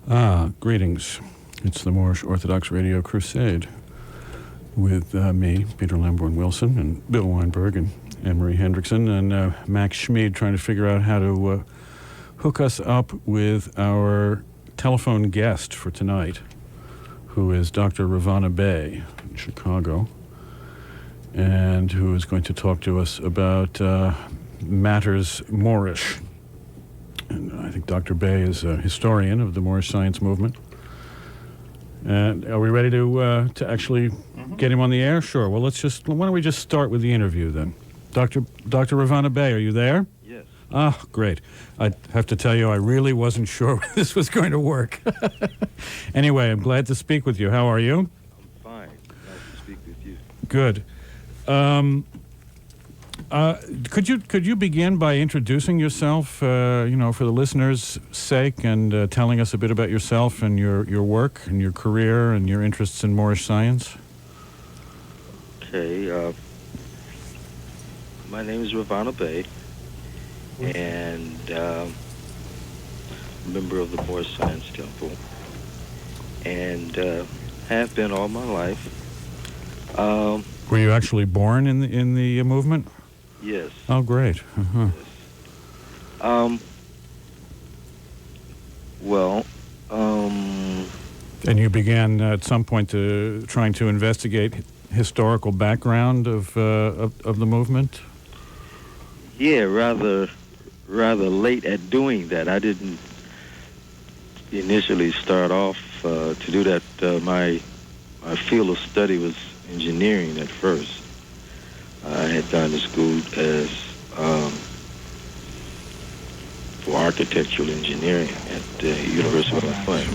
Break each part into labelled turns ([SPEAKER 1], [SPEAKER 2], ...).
[SPEAKER 1] Greetings. It's the Moorish Orthodox Radio Crusade with me, Peter Lamborn Wilson, and Bill Weinberg, and Anne-Marie Hendrickson, and Max Schmid trying to figure out how to hook us up with our telephone guest for tonight, who is Dr. Ravanna Bey in Chicago, and who is going to talk to us about matters Moorish. And I think Dr. Bey is a historian of the Moorish science movement. And are we ready to actually get him on the air? Sure. Well, why don't we just start with the interview then? Dr. Ravanna Bey, are you there?
[SPEAKER 2] Yes.
[SPEAKER 1] Ah, great. I have to tell you, I really wasn't sure this was going to work. Anyway, I'm glad to speak with you. How are you?
[SPEAKER 2] I'm fine. Nice to speak with you.
[SPEAKER 1] Good. Could you begin by introducing yourself, for the listeners' sake, and telling us a bit about yourself and your work and your career and your interests in Moorish science?
[SPEAKER 2] Okay. My name is Ravanna Bey, and member of the Moorish Science Temple, and have been all my life.
[SPEAKER 1] Were you actually born in the movement?
[SPEAKER 2] Yes.
[SPEAKER 1] Oh, great. Uh-huh.
[SPEAKER 2] Yes.
[SPEAKER 1] And you began at some point trying to investigate historical background of the movement?
[SPEAKER 2] Yeah, rather late at doing that. I didn't initially start off to do that. My field of study was engineering at first. I had gone to school as for architectural engineering at the University of Illinois.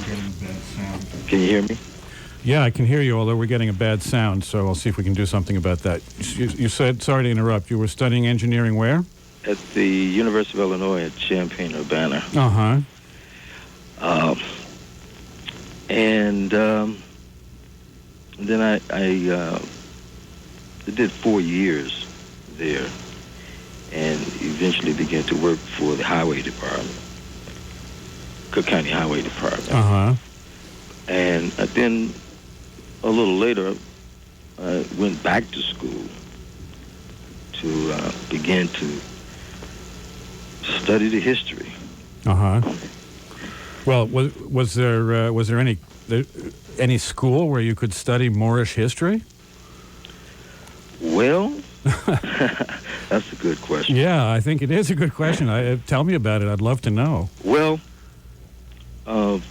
[SPEAKER 2] Can you hear me?
[SPEAKER 1] Yeah, I can hear you, although we're getting a bad sound, so I'll see if we can do something about that. You said, sorry to interrupt, you were studying engineering where?
[SPEAKER 2] At the University of Illinois at Champaign-Urbana.
[SPEAKER 1] Uh-huh.
[SPEAKER 2] And then I did 4 years there, and eventually began to work for the Highway Department, Cook County Highway Department.
[SPEAKER 1] Uh-huh.
[SPEAKER 2] And then a little later, I went back to school to begin to study the history.
[SPEAKER 1] Uh-huh. Well, was there any school where you could study Moorish history?
[SPEAKER 2] Well, that's a good question.
[SPEAKER 1] Yeah, I think it is a good question. Tell me about it. I'd love to know.
[SPEAKER 2] Well, the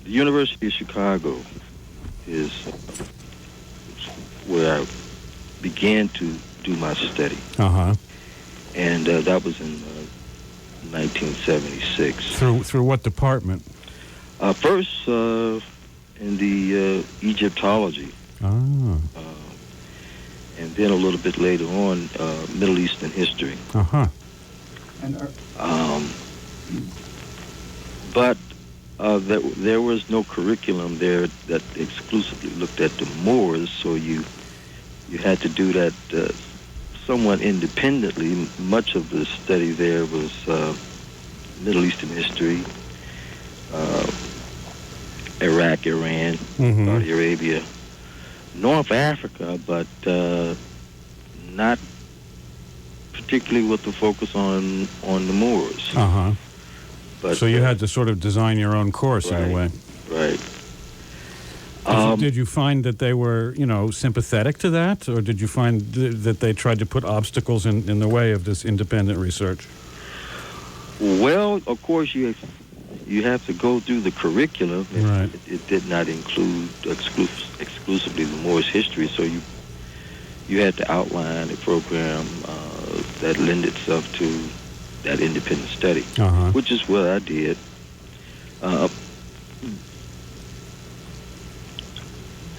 [SPEAKER 2] University of Chicago is where I began to do my study.
[SPEAKER 1] Uh-huh.
[SPEAKER 2] And that was in 1976.
[SPEAKER 1] Through what department?
[SPEAKER 2] First, in the Egyptology.
[SPEAKER 1] Ah.
[SPEAKER 2] And then a little bit later on, Middle Eastern history.
[SPEAKER 1] Uh-huh.
[SPEAKER 2] But there was no curriculum there that exclusively looked at the Moors, so you had to do that somewhat independently. Much of the study there was Middle Eastern history, Iraq, Iran, Saudi Arabia, North Africa, but not particularly with the focus on the Moors.
[SPEAKER 1] Uh-huh.
[SPEAKER 2] But,
[SPEAKER 1] so you had to sort of design your own course in a way.
[SPEAKER 2] Right.
[SPEAKER 1] Did you find that they were, sympathetic to that, or did you find that they tried to put obstacles in the way of this independent research?
[SPEAKER 2] Well, of course, you have to go through the curriculum.
[SPEAKER 1] Right.
[SPEAKER 2] It did not include exclusively the Moorish history, so you had to outline a program that lend itself to that independent study, which is what I did.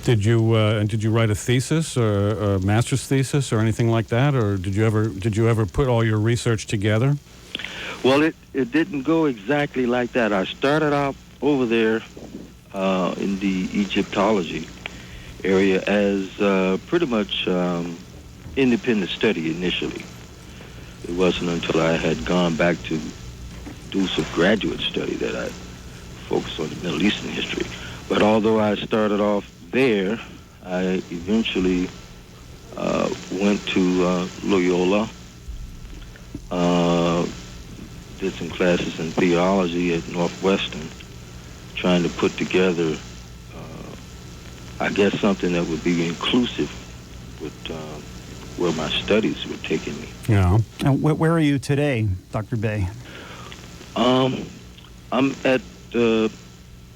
[SPEAKER 1] Did you write a thesis or a master's thesis or anything like that, or did you ever put all your research together?
[SPEAKER 2] Well, it didn't go exactly like that. I started out over there in the Egyptology area as pretty much independent study initially. It wasn't until I had gone back to do some graduate study that I focus on the Middle Eastern history. But although I started off there, I eventually went to Loyola, did some classes in theology at Northwestern, trying to put together, I guess, something that would be inclusive with where my studies were taking me.
[SPEAKER 1] Yeah.
[SPEAKER 3] And where are you today, Dr. Bay?
[SPEAKER 2] I'm at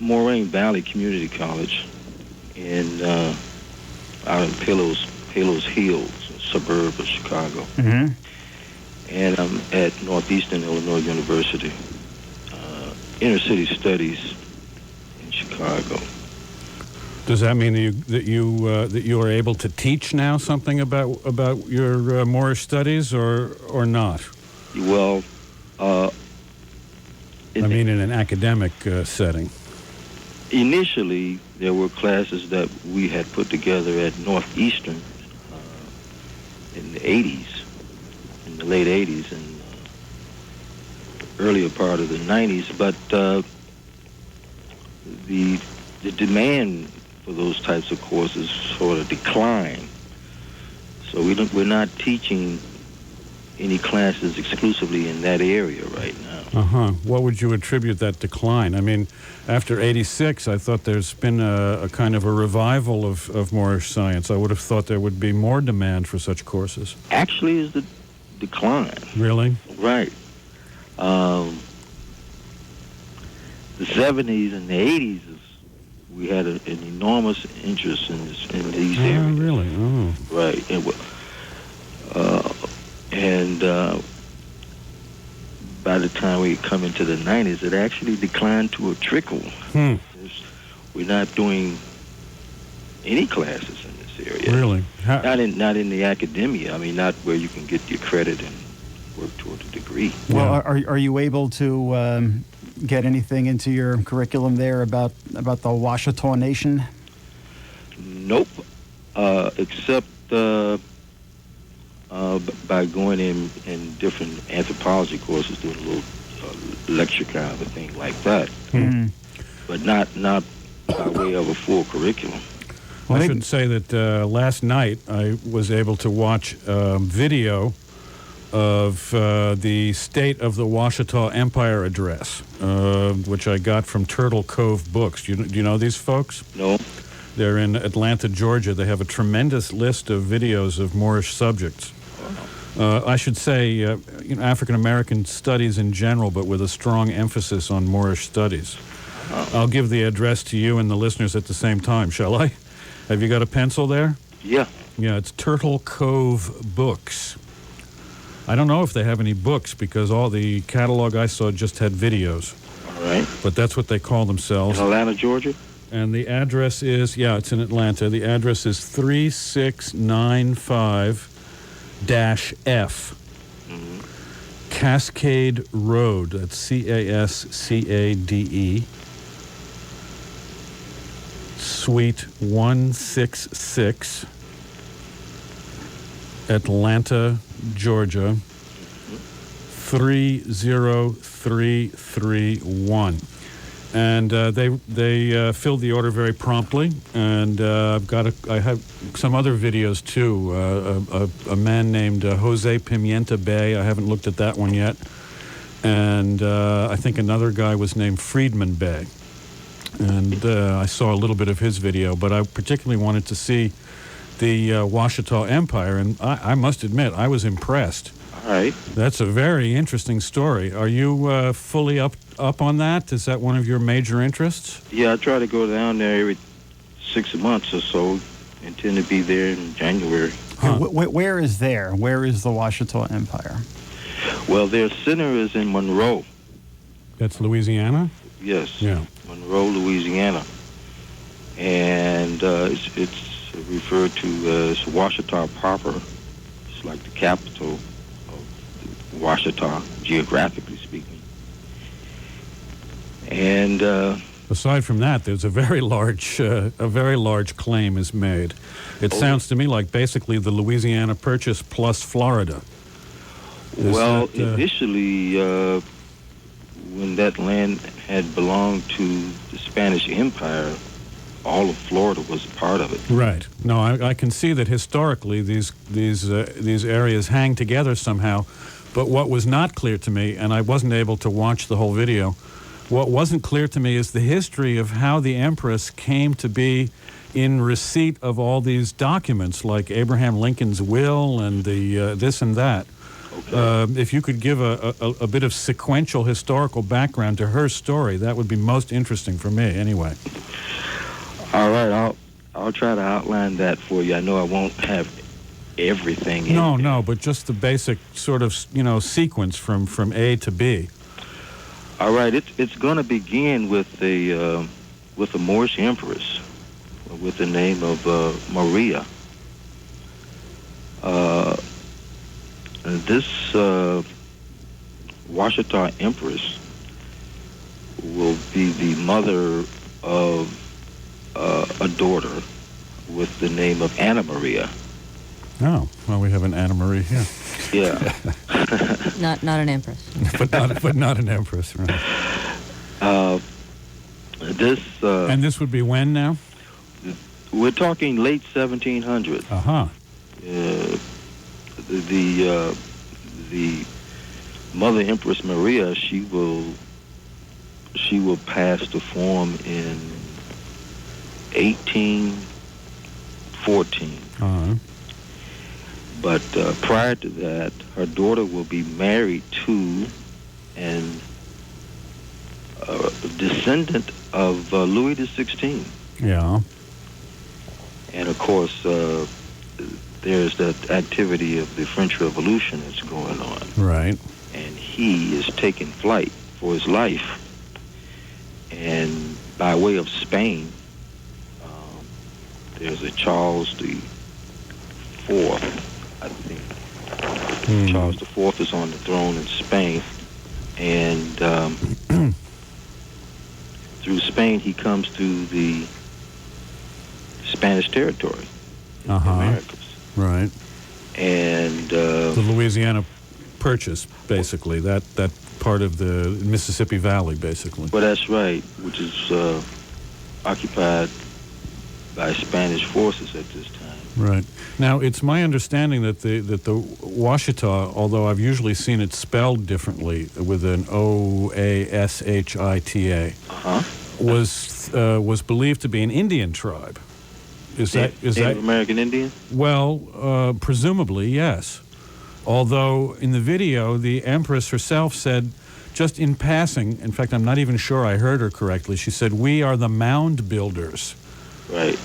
[SPEAKER 2] Moraine Valley Community College out in Palos Hills, a suburb of Chicago.
[SPEAKER 3] Mm-hmm.
[SPEAKER 2] And I'm at Northeastern Illinois University, inner city studies in Chicago.
[SPEAKER 1] Does that mean that you are able to teach now something about your Moorish studies or not?
[SPEAKER 2] Well,
[SPEAKER 1] in an academic setting.
[SPEAKER 2] Initially, there were classes that we had put together at Northeastern in the 80s, in the late 80s and earlier part of the 90s, but the demand for those types of courses sort of declined. So we're not teaching any classes exclusively in that area right now.
[SPEAKER 1] What would you attribute that decline? I mean, after 86, I thought there's been a kind of a revival of Moorish science. I would have thought there would be more demand for such courses.
[SPEAKER 2] Actually, is the decline.
[SPEAKER 1] Really?
[SPEAKER 2] Right. The 70s and the 80s, we had an enormous interest in these areas.
[SPEAKER 1] Really? Oh.
[SPEAKER 2] Right. And by the time we come into the 90s, it actually declined to a trickle. We're not doing any classes in this area.
[SPEAKER 1] Really?
[SPEAKER 2] Not in the academia. I mean, not where you can get your credit and work toward a degree.
[SPEAKER 3] Well, are you able to get anything into your curriculum there about the Washitaw Nation?
[SPEAKER 2] Nope, except by going in different anthropology courses, doing a little lecture kind of a thing like that.
[SPEAKER 3] Mm-hmm.
[SPEAKER 2] But not by way of a full curriculum.
[SPEAKER 1] Well, I should say that last night I was able to watch video of the State of the Washitaw Empire address, which I got from Turtle Cove Books. Do you know these folks?
[SPEAKER 2] No.
[SPEAKER 1] They're in Atlanta, Georgia. They have a tremendous list of videos of Moorish subjects. I should say, African American studies in general, but with a strong emphasis on Moorish studies. I'll give the address to you and the listeners at the same time, shall I? Have you got a pencil there?
[SPEAKER 2] Yeah.
[SPEAKER 1] Yeah, it's Turtle Cove Books. I don't know if they have any books because all the catalog I saw just had videos.
[SPEAKER 2] All right.
[SPEAKER 1] But that's what they call themselves.
[SPEAKER 2] In Atlanta, Georgia?
[SPEAKER 1] And the address is, it's in Atlanta. The address is 3695-F.
[SPEAKER 2] Mm-hmm.
[SPEAKER 1] Cascade Road. That's Cascade. Suite 166. Atlanta, Georgia, 30331. And they filled the order very promptly. And I have some other videos too. A man named Jose Pimienta Bay. I haven't looked at that one yet. And I think another guy was named Friedman Bay. And I saw a little bit of his video, but I particularly wanted to see the Washitaw Empire, and I must admit, I was impressed.
[SPEAKER 2] All right.
[SPEAKER 1] That's a very interesting story. Are you fully up on that? Is that one of your major interests?
[SPEAKER 2] Yeah, I try to go down there every 6 months or so. Intend to be there in January.
[SPEAKER 1] Huh.
[SPEAKER 3] Where is there? Where is the Washitaw Empire?
[SPEAKER 2] Well, their center is in Monroe.
[SPEAKER 1] That's Louisiana?
[SPEAKER 2] Yes.
[SPEAKER 1] Yeah.
[SPEAKER 2] Monroe, Louisiana. And it's referred to as Washitaw proper. It's like the capital of Washitaw, geographically speaking. And
[SPEAKER 1] aside from that, there's a very large claim is made. It sounds to me like basically the Louisiana Purchase plus Florida.
[SPEAKER 2] Initially, when that land had belonged to the Spanish Empire, all of Florida was a part of it.
[SPEAKER 1] Right. No, I can see that historically these areas hang together somehow. But what was not clear to me, and I wasn't able to watch the whole video, what wasn't clear to me is the history of how the Empress came to be in receipt of all these documents, like Abraham Lincoln's will and the this and that.
[SPEAKER 2] Okay.
[SPEAKER 1] If you could give a bit of sequential historical background to her story, that would be most interesting for me, anyway.
[SPEAKER 2] All right, I'll try to outline that for you. I know I won't have everything in there.
[SPEAKER 1] No, but just the basic sort of, sequence from A to B.
[SPEAKER 2] All right, it's going to begin with a Moorish empress with the name of Maria. This Washitaw empress will be the mother of a daughter with the name of Anna Maria.
[SPEAKER 1] Oh, well, we have an Anna Marie here.
[SPEAKER 2] Yeah.
[SPEAKER 4] Not an empress.
[SPEAKER 1] but not an empress, right?
[SPEAKER 2] And
[SPEAKER 1] this would be when now?
[SPEAKER 2] We're talking late 1700s.
[SPEAKER 1] Uh-huh.
[SPEAKER 2] The Mother Empress Maria, she will pass to form in 1814.
[SPEAKER 1] Uh-huh.
[SPEAKER 2] But prior to that, her daughter will be married to and a descendant of Louis XVI.
[SPEAKER 1] Yeah.
[SPEAKER 2] And of course, there's that activity of the French Revolution that's going on.
[SPEAKER 1] Right.
[SPEAKER 2] And he is taking flight for his life. And by way of Spain, there's a Charles the Fourth, I think. Charles the Fourth is on the throne in Spain. And through Spain, he comes to the Spanish territory in the Americas.
[SPEAKER 1] Right.
[SPEAKER 2] And
[SPEAKER 1] the Louisiana Purchase, basically, that part of the Mississippi Valley, basically.
[SPEAKER 2] well, that's right, which is occupied by Spanish forces at this time.
[SPEAKER 1] Right. Now, it's my understanding that the Washitaw, although I've usually seen it spelled differently with an Oashita, was believed to be an Indian tribe. Is that
[SPEAKER 2] Native American Indian?
[SPEAKER 1] Well, presumably, yes. Although in the video, the Empress herself said, just in passing, in fact, I'm not even sure I heard her correctly, she said, "We are the mound builders."
[SPEAKER 2] Right.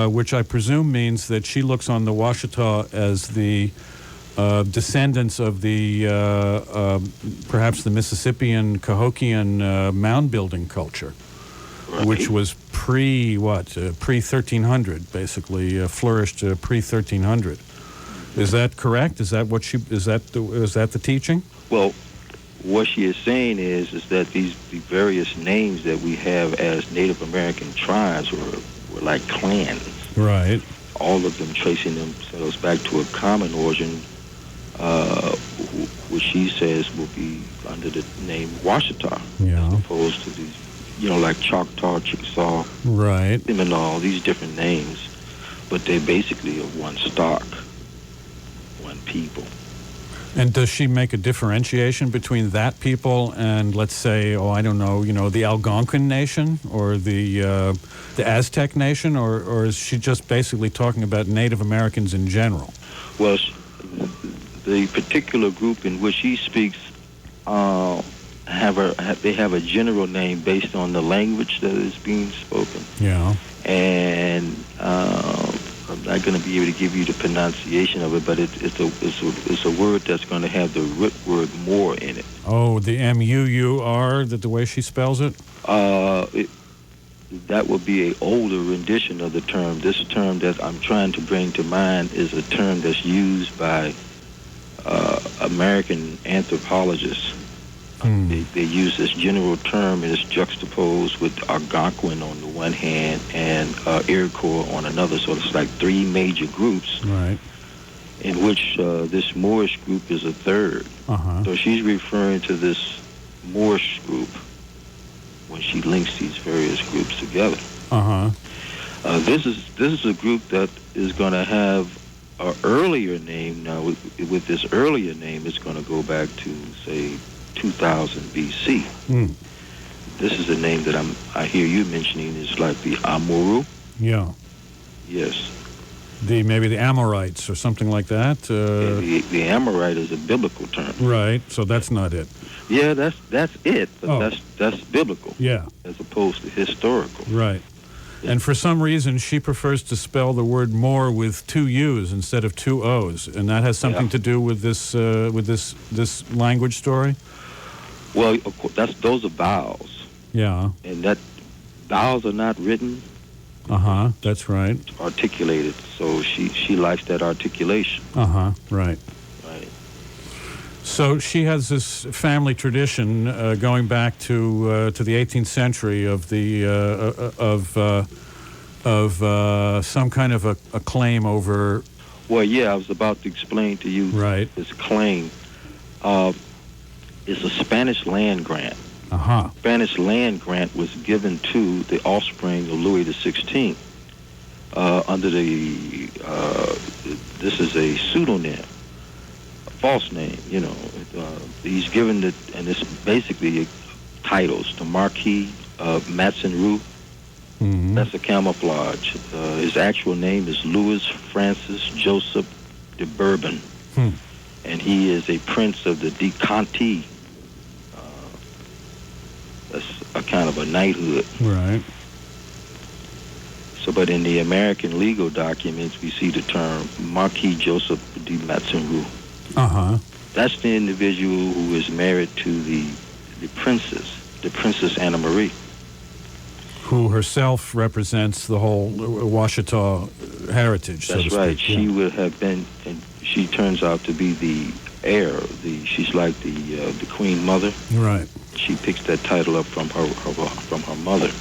[SPEAKER 1] Which I presume means that she looks on the Washitaw as the descendants of the, perhaps the Mississippian Cahokian mound building culture.
[SPEAKER 2] Right.
[SPEAKER 1] Which was pre-1300, basically, flourished pre-1300. Is that correct? Is that the teaching?
[SPEAKER 2] Well, what she is saying is that the various names that we have as Native American tribes were like clans.
[SPEAKER 1] Right.
[SPEAKER 2] All of them tracing themselves back to a common origin, which she says will be under the name Washitaw, as opposed to these, like Choctaw, Chickasaw,
[SPEAKER 1] right,
[SPEAKER 2] Seminole, these different names, but they're basically of one stock, one people.
[SPEAKER 1] And does she make a differentiation between that people and, let's say, the Algonquin nation or the Aztec nation, or is she just basically talking about Native Americans in general?
[SPEAKER 2] Well, the particular group in which she speaks have a general name based on the language that is being spoken.
[SPEAKER 1] Yeah.
[SPEAKER 2] And I'm not going to be able to give you the pronunciation of it, but it's a word that's going to have the root word "more" in it.
[SPEAKER 1] Oh, the M-U-U-R, the way she spells it?
[SPEAKER 2] That would be an older rendition of the term. This term that I'm trying to bring to mind is a term that's used by American anthropologists. They use this general term, and it's juxtaposed with Algonquin on the one hand and Iroquois on another. So it's like three major groups,
[SPEAKER 1] right,
[SPEAKER 2] in which this Moorish group is a third.
[SPEAKER 1] Uh-huh.
[SPEAKER 2] So she's referring to this Moorish group when she links these various groups together.
[SPEAKER 1] Uh-huh.
[SPEAKER 2] This is a group that is going to have an earlier name. Now, with this earlier name, it's going to go back to, say, 2000 BC.
[SPEAKER 1] Mm.
[SPEAKER 2] This is a name that I hear you mentioning is like the Amuru.
[SPEAKER 1] Yeah.
[SPEAKER 2] Yes.
[SPEAKER 1] Maybe the Amorites or something like that.
[SPEAKER 2] The Amorite is a biblical term.
[SPEAKER 1] Right. So that's not it.
[SPEAKER 2] Yeah, that's it, but that's biblical.
[SPEAKER 1] Yeah.
[SPEAKER 2] As opposed to historical.
[SPEAKER 1] Right. And for some reason, she prefers to spell the word more with two U's instead of two O's, and that has something to do with this language story.
[SPEAKER 2] Well, of course, those are vowels.
[SPEAKER 1] Yeah.
[SPEAKER 2] And that vowels are not written.
[SPEAKER 1] That's right.
[SPEAKER 2] Articulated, so she likes that articulation.
[SPEAKER 1] Right.
[SPEAKER 2] Right.
[SPEAKER 1] So she has this family tradition going back to the 18th century of some kind of a claim over.
[SPEAKER 2] Well, yeah, I was about to explain to you.
[SPEAKER 1] Right.
[SPEAKER 2] This claim is a Spanish land grant. Spanish land grant was given to the offspring of Louis XVI under the. This is a pseudonym, a false name. You know, he's given it, and it's basically titles. The Marquis of Matson-Rue.
[SPEAKER 1] Mm-hmm.
[SPEAKER 2] That's a camouflage. His actual name is Louis Francis Joseph de Bourbon, and he is a prince of the de Conti. That's a kind of a knighthood.
[SPEAKER 1] Right.
[SPEAKER 2] So, but in the American legal documents, we see the term Marquis Joseph de Matson-Rue. That's the individual who is married to the Princess Anna Marie.
[SPEAKER 1] Who herself represents the whole Washitaw heritage, so to
[SPEAKER 2] That's right.
[SPEAKER 1] speak.
[SPEAKER 2] She would have been, and she turns out to be the heir. She's like the Queen Mother.
[SPEAKER 1] Right.
[SPEAKER 2] She picks that title up from her mother,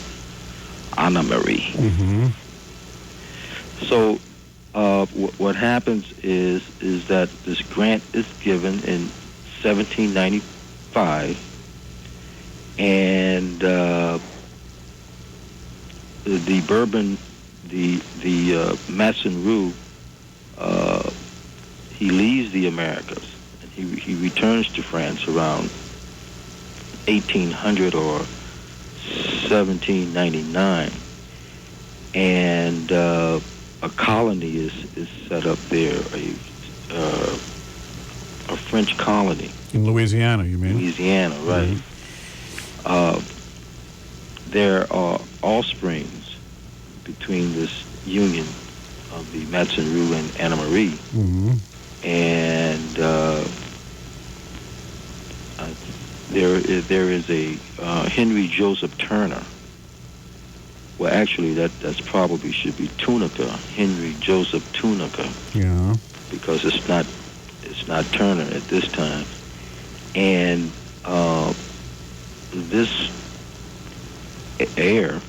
[SPEAKER 2] Anna Marie.
[SPEAKER 1] Mm-hmm.
[SPEAKER 2] So what happens is that this grant is given in 1795, and the Bourbon, the Matson-Rue, he leaves the Americas, and he returns to France around 1800 or 1799, and a colony is set up there, a French colony.
[SPEAKER 1] In Louisiana, you mean?
[SPEAKER 2] Louisiana, right.
[SPEAKER 1] Mm-hmm.
[SPEAKER 2] There are offsprings between this union of the Matson-Rue and Anna Marie,
[SPEAKER 1] Mm-hmm.
[SPEAKER 2] and there is a Henry Joseph Turner. Well, actually, that's probably should be Tunica, Henry Joseph Tunica.
[SPEAKER 1] Yeah.
[SPEAKER 2] Because it's not Turner at this time, and this heir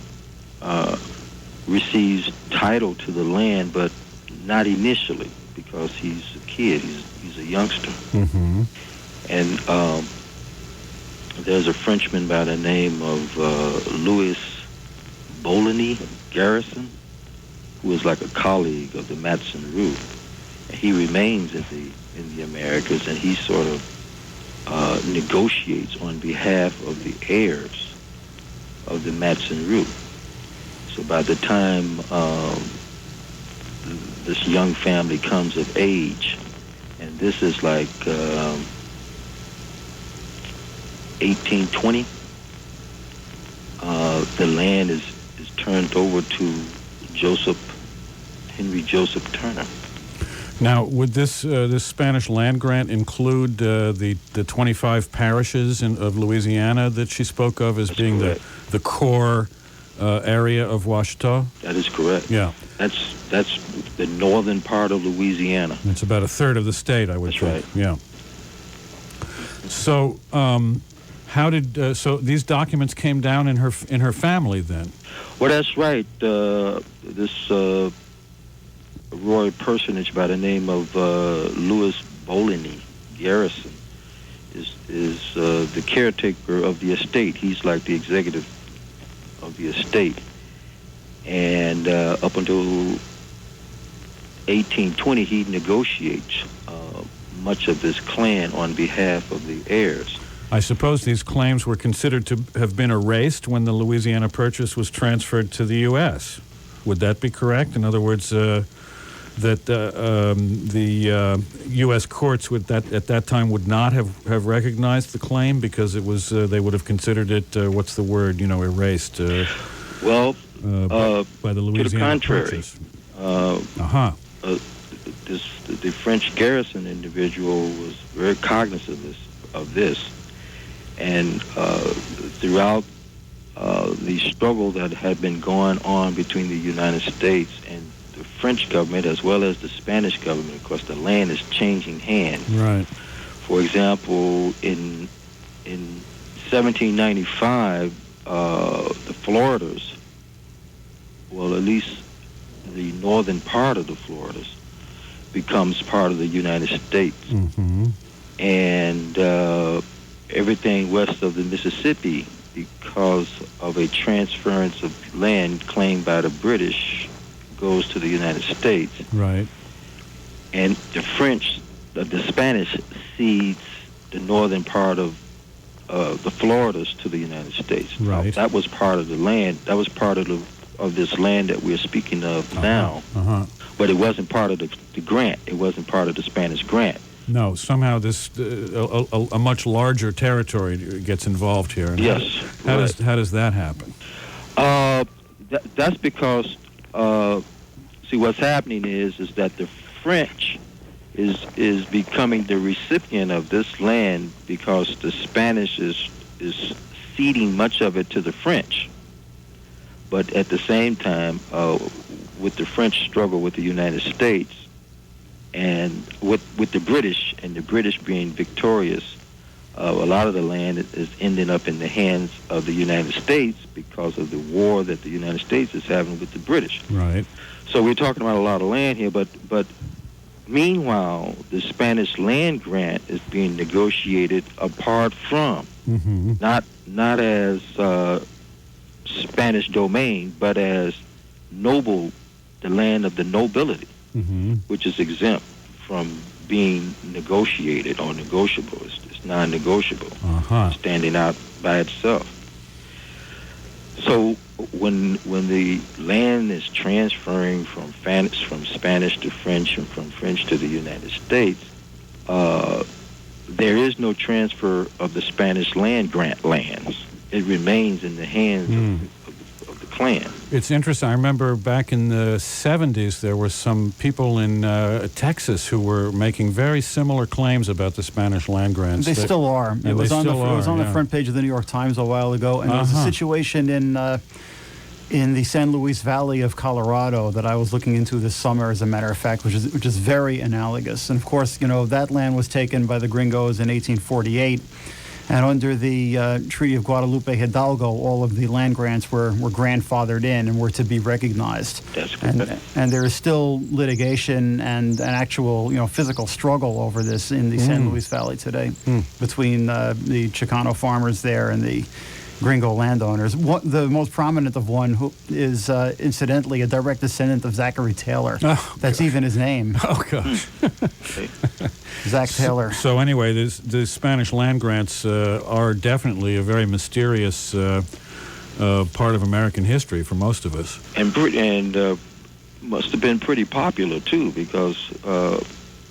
[SPEAKER 2] receives title to the land, but not initially because he's a kid, he's a youngster.
[SPEAKER 1] Mm-hmm.
[SPEAKER 2] And there's a Frenchman by the name of Louis Bologny Garrison, who is like a colleague of the Matson-Rue. And he remains in the Americas, and he sort of negotiates on behalf of the heirs of the Matson-Rue. So by the time this young family comes of age, and this is like 1820, the land is turned over to Henry Joseph Turner.
[SPEAKER 1] Now, would this Spanish land grant include the 25 parishes of Louisiana that she spoke of as being the core area of Washitaw?
[SPEAKER 2] That is correct.
[SPEAKER 1] Yeah.
[SPEAKER 2] That's the northern part of Louisiana.
[SPEAKER 1] It's about a third of the state, I would think.
[SPEAKER 2] That's right.
[SPEAKER 1] Yeah. So, how did so these documents came down in her family then?
[SPEAKER 2] Well, that's right. This royal personage by the name of Louis Bologny Garrison, is the caretaker of the estate. He's like the executive of the estate. And up until 1820, he negotiates much of this clan on behalf of the heirs.
[SPEAKER 1] I suppose these claims were considered to have been erased when the Louisiana Purchase was transferred to the U.S. Would that be correct? In other words, that the U.S. courts would at that time would not have recognized the claim because it was they would have considered it what's the word, erased. By the Louisiana
[SPEAKER 2] to the contrary,
[SPEAKER 1] Purchase.
[SPEAKER 2] The French garrison individual was very cognizant of this, and throughout the struggle that had been going on between the United States and the French government, as well as the Spanish government, of course, the land is changing hands.
[SPEAKER 1] Right.
[SPEAKER 2] For example, in 1795, the Floridas, well, at least the northern part of the Floridas, becomes part of the United States.
[SPEAKER 1] Mm-hmm.
[SPEAKER 2] And everything west of the Mississippi, because of a transference of land claimed by the British, goes to the United States.
[SPEAKER 1] Right.
[SPEAKER 2] And the Spanish cedes the northern part of the Floridas to the United States.
[SPEAKER 1] Right.
[SPEAKER 2] Now, that was part of the land. That was part of this land that we're speaking of now.
[SPEAKER 1] Uh-huh.
[SPEAKER 2] But it wasn't part of the grant. It wasn't part of the Spanish grant.
[SPEAKER 1] No, somehow this a much larger territory gets involved here. And
[SPEAKER 2] Yes.
[SPEAKER 1] How does that happen?
[SPEAKER 2] That's because see, what's happening is that the French is becoming the recipient of this land because the Spanish is ceding much of it to the French. But at the same time, with the French struggle with the United States and with the British, and the British being victorious, a lot of the land is ending up in the hands of the United States because of the war that the United States is having with the British.
[SPEAKER 1] Right.
[SPEAKER 2] So we're talking about a lot of land here, but meanwhile, the Spanish land grant is being negotiated apart from,
[SPEAKER 1] Mm-hmm.
[SPEAKER 2] not as Spanish domain, but as the land of the nobility,
[SPEAKER 1] Mm-hmm.
[SPEAKER 2] which is exempt from being negotiated or negotiable. It's non-negotiable,
[SPEAKER 1] Uh-huh.
[SPEAKER 2] standing out by itself. So when the land is transferring from Spanish to French and from French to the United States, there is no transfer of the Spanish land grant lands. It remains in the hands of the clan.
[SPEAKER 1] It's interesting. I remember back in the 70s, there were some people in Texas who were making very similar claims about the Spanish land grants.
[SPEAKER 3] They still are. It was on the front page of the New York Times a while ago, and there was a situation in the San Luis Valley of Colorado that I was looking into this summer, as a matter of fact, which is very analogous. And of course, that land was taken by the gringos in 1848. And under the Treaty of Guadalupe Hidalgo, all of the land grants were grandfathered in and were to be recognized.
[SPEAKER 2] That's correct.
[SPEAKER 3] And there is still litigation and an actual, physical struggle over this in the San Luis Valley today between the Chicano farmers there and the gringo landowners. The most prominent of one who is, incidentally, a direct descendant of Zachary Taylor.
[SPEAKER 1] Oh,
[SPEAKER 3] That's
[SPEAKER 1] gosh.
[SPEAKER 3] even his name.
[SPEAKER 1] Oh, gosh.
[SPEAKER 3] Zach Taylor.
[SPEAKER 1] So anyway, the Spanish land grants are definitely a very mysterious part of American history for most of us.
[SPEAKER 2] And must have been pretty popular, too, because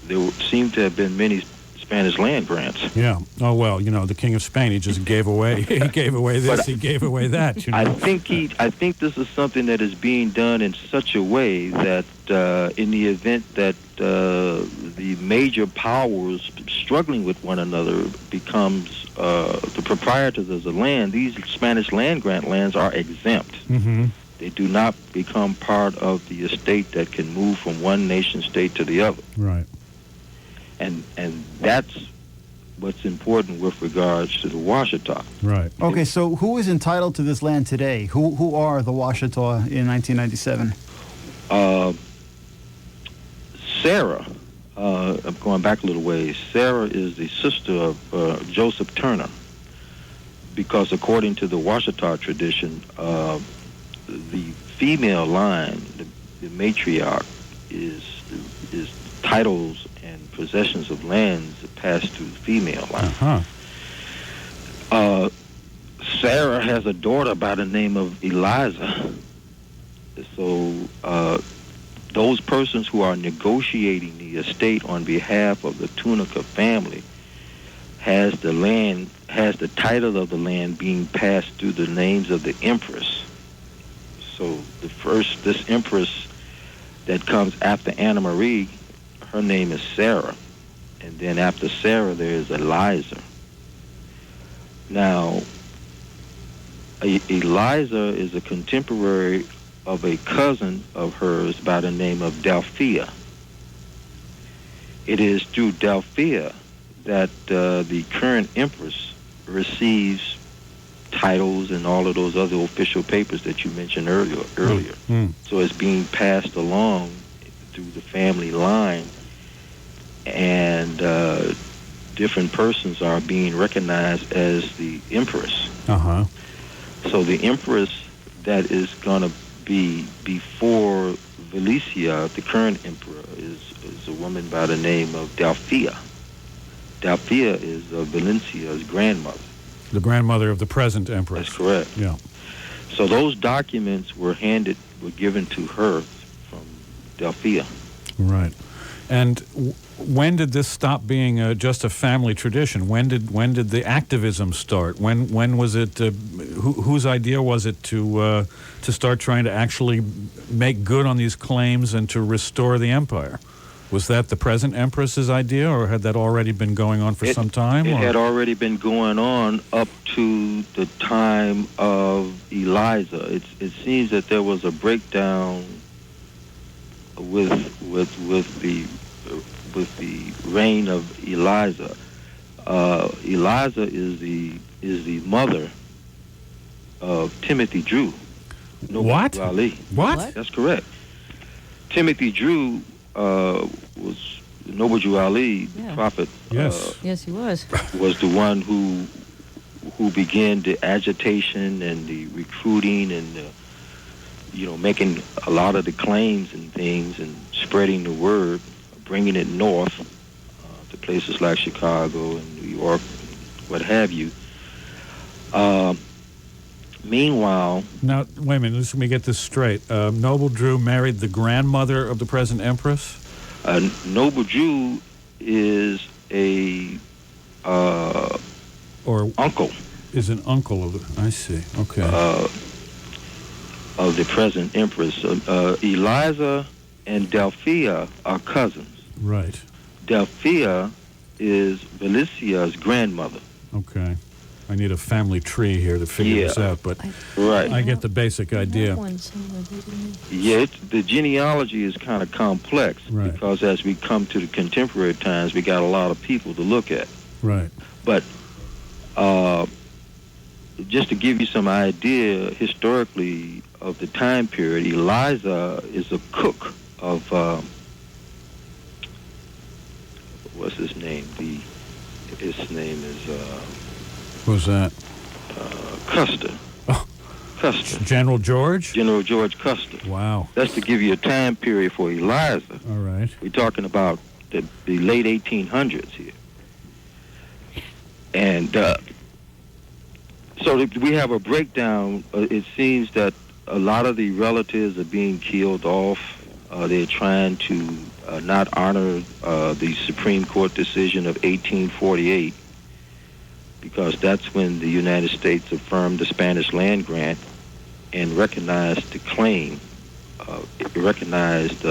[SPEAKER 2] there seem to have been many Spanish land grants.
[SPEAKER 1] Yeah. Oh, well, the King of Spain, he just gave away. He gave away this, he gave away that.
[SPEAKER 2] I think this is something that is being done in such a way that in the event that the major powers struggling with one another becomes the proprietors of the land, these Spanish land grant lands are exempt.
[SPEAKER 1] Mm-hmm.
[SPEAKER 2] They do not become part of the estate that can move from one nation state to the other.
[SPEAKER 1] Right.
[SPEAKER 2] And that's what's important with regards to the Washitaw.
[SPEAKER 1] Right.
[SPEAKER 3] Okay, so who is entitled to this land today? Who are the Washitaw in 1997?
[SPEAKER 2] Sarah I'm going back a little ways. Sarah is the sister of Joseph Turner, because according to the Washitaw tradition, the female line, the matriarch, is titles and possessions of lands that pass through the female line. Sarah has a daughter by the name of Eliza. So those persons who are negotiating the estate on behalf of the Tunica family has the title of the land being passed through the names of the empress. So this empress that comes after Anna Marie, her name is Sarah. And then after Sarah, there is Eliza. Now, Eliza is a contemporary of a cousin of hers by the name of Delphia. It is through Delphia that the current empress receives titles and all of those other official papers that you mentioned earlier. So it's being passed along through the family line, and different persons are being recognized as the empress. So the empress that is going to be before Valencia, the current emperor, is a woman by the name of Delphia. Delphia is Valencia's grandmother.
[SPEAKER 1] The grandmother of the present empress.
[SPEAKER 2] That's correct.
[SPEAKER 1] Yeah.
[SPEAKER 2] So those documents were given to her from Delphia.
[SPEAKER 1] Right. And when did this stop being just a family tradition? When did the activism start? When was it? Whose idea was it to start trying to actually make good on these claims and to restore the empire? Was that the present empress's idea, or had that already been going on for some time?
[SPEAKER 2] It had already been going on up to the time of Eliza. It seems that there was a breakdown with the reign of Eliza. Eliza is the mother of Timothy Drew.
[SPEAKER 1] What?
[SPEAKER 2] Ali.
[SPEAKER 1] What?
[SPEAKER 2] That's correct. Timothy Drew was Noble Drew Ali, the prophet.
[SPEAKER 1] Yes.
[SPEAKER 4] Yes, he was.
[SPEAKER 2] Was the one who began the agitation and the recruiting and making a lot of the claims and things and spreading the word, bringing it north to places like Chicago and New York, what have you. Meanwhile...
[SPEAKER 1] Now, wait a minute, let me get this straight. Noble Drew married the grandmother of the present empress?
[SPEAKER 2] Noble Drew is a uncle.
[SPEAKER 1] Is an uncle of I see, okay.
[SPEAKER 2] Of the present empress. Eliza and Delphia are cousins.
[SPEAKER 1] Right.
[SPEAKER 2] Delphia is Valencia's grandmother.
[SPEAKER 1] Okay. I need a family tree here to figure this out, but I get the basic idea.
[SPEAKER 2] Yeah, the genealogy is kind of complex because as we come to the contemporary times, we got a lot of people to look at.
[SPEAKER 1] Right.
[SPEAKER 2] But just to give you some idea historically of the time period, Eliza is a cook of, what's his name? His name is...
[SPEAKER 1] Who's that?
[SPEAKER 2] Custer.
[SPEAKER 1] Oh.
[SPEAKER 2] Custer.
[SPEAKER 1] General George?
[SPEAKER 2] General George Custer.
[SPEAKER 1] Wow.
[SPEAKER 2] That's to give you a time period for Eliza.
[SPEAKER 1] All right.
[SPEAKER 2] We're talking about the late 1800s here. And so we have a breakdown. It seems that a lot of the relatives are being killed off. They're trying to not honor the Supreme Court decision of 1848. Because that's when the United States affirmed the Spanish land grant and recognized the claim, recognized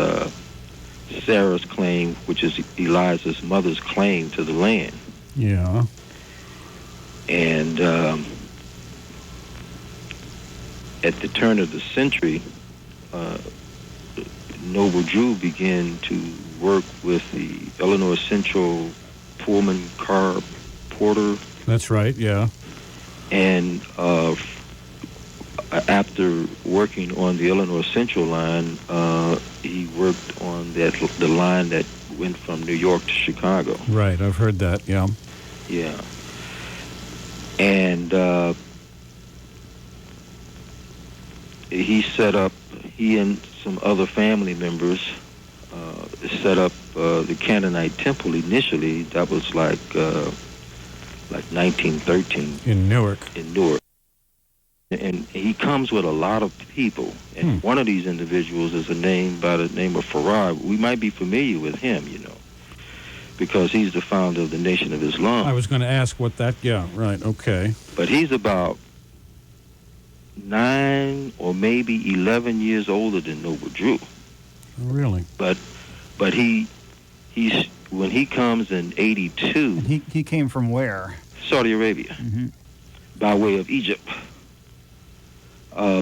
[SPEAKER 2] Sarah's claim, which is Eliza's mother's claim to the land.
[SPEAKER 1] Yeah.
[SPEAKER 2] And at the turn of the century, Noble Drew began to work with the Illinois Central Pullman Car Porter.
[SPEAKER 1] That's right, yeah.
[SPEAKER 2] And after working on the Illinois Central line, he worked on the line that went from New York to Chicago.
[SPEAKER 1] Right, I've heard that, yeah.
[SPEAKER 2] Yeah. And he and some other family members set up the Canaanite temple initially. That was like 1913.
[SPEAKER 1] In Newark.
[SPEAKER 2] In Newark. And he comes with a lot of people. And one of these individuals is a name by the name of Farad. We might be familiar with him, because he's the founder of the Nation of Islam.
[SPEAKER 1] I was going to ask what that, yeah, right, okay.
[SPEAKER 2] But he's about 9 or maybe 11 years older than Noble Drew.
[SPEAKER 1] Oh, really?
[SPEAKER 2] But he's when he comes in 82.
[SPEAKER 3] He came from where?
[SPEAKER 2] Saudi Arabia, by way of Egypt.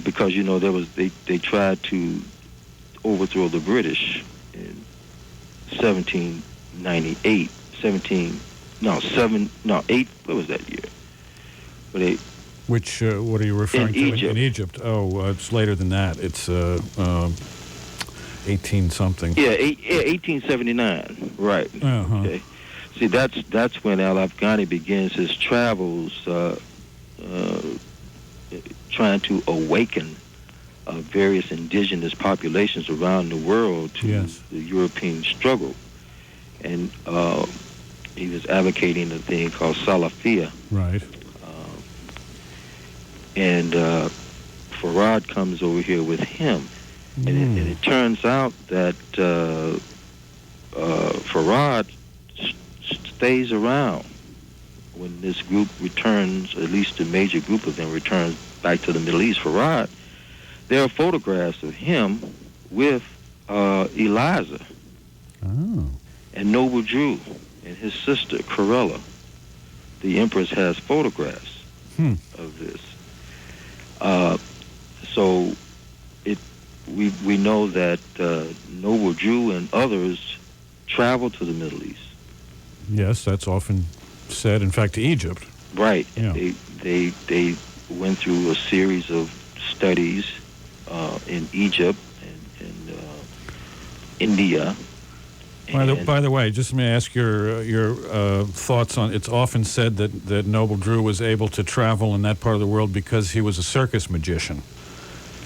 [SPEAKER 2] Because they tried to overthrow the British in 1798, 8. What was that year?
[SPEAKER 1] What are you referring to?
[SPEAKER 2] Egypt.
[SPEAKER 1] In Egypt. Oh, it's later than that. It's 18 something.
[SPEAKER 2] Yeah, 1879. Right.
[SPEAKER 1] Uh-huh.
[SPEAKER 2] Okay. See, that's when Al-Afghani begins his travels, trying to awaken various indigenous populations around the world to the European struggle. And he was advocating a thing called Salafia.
[SPEAKER 1] Right.
[SPEAKER 2] And Farad comes over here with him. And it turns out that Farad stays around when this group returns, at least a major group of them returns back to the Middle East. Farad, there are photographs of him with Eliza and Noble Drew and his sister, Corella. The Empress has photographs of this. So we know that Noble Drew and others traveled to the Middle East.
[SPEAKER 1] Yes, that's often said. In fact, to Egypt.
[SPEAKER 2] Right.
[SPEAKER 1] Yeah.
[SPEAKER 2] They went through a series of studies in Egypt and India.
[SPEAKER 1] By the way, just let me ask your thoughts on. It's often said that Noble Drew was able to travel in that part of the world because he was a circus magician.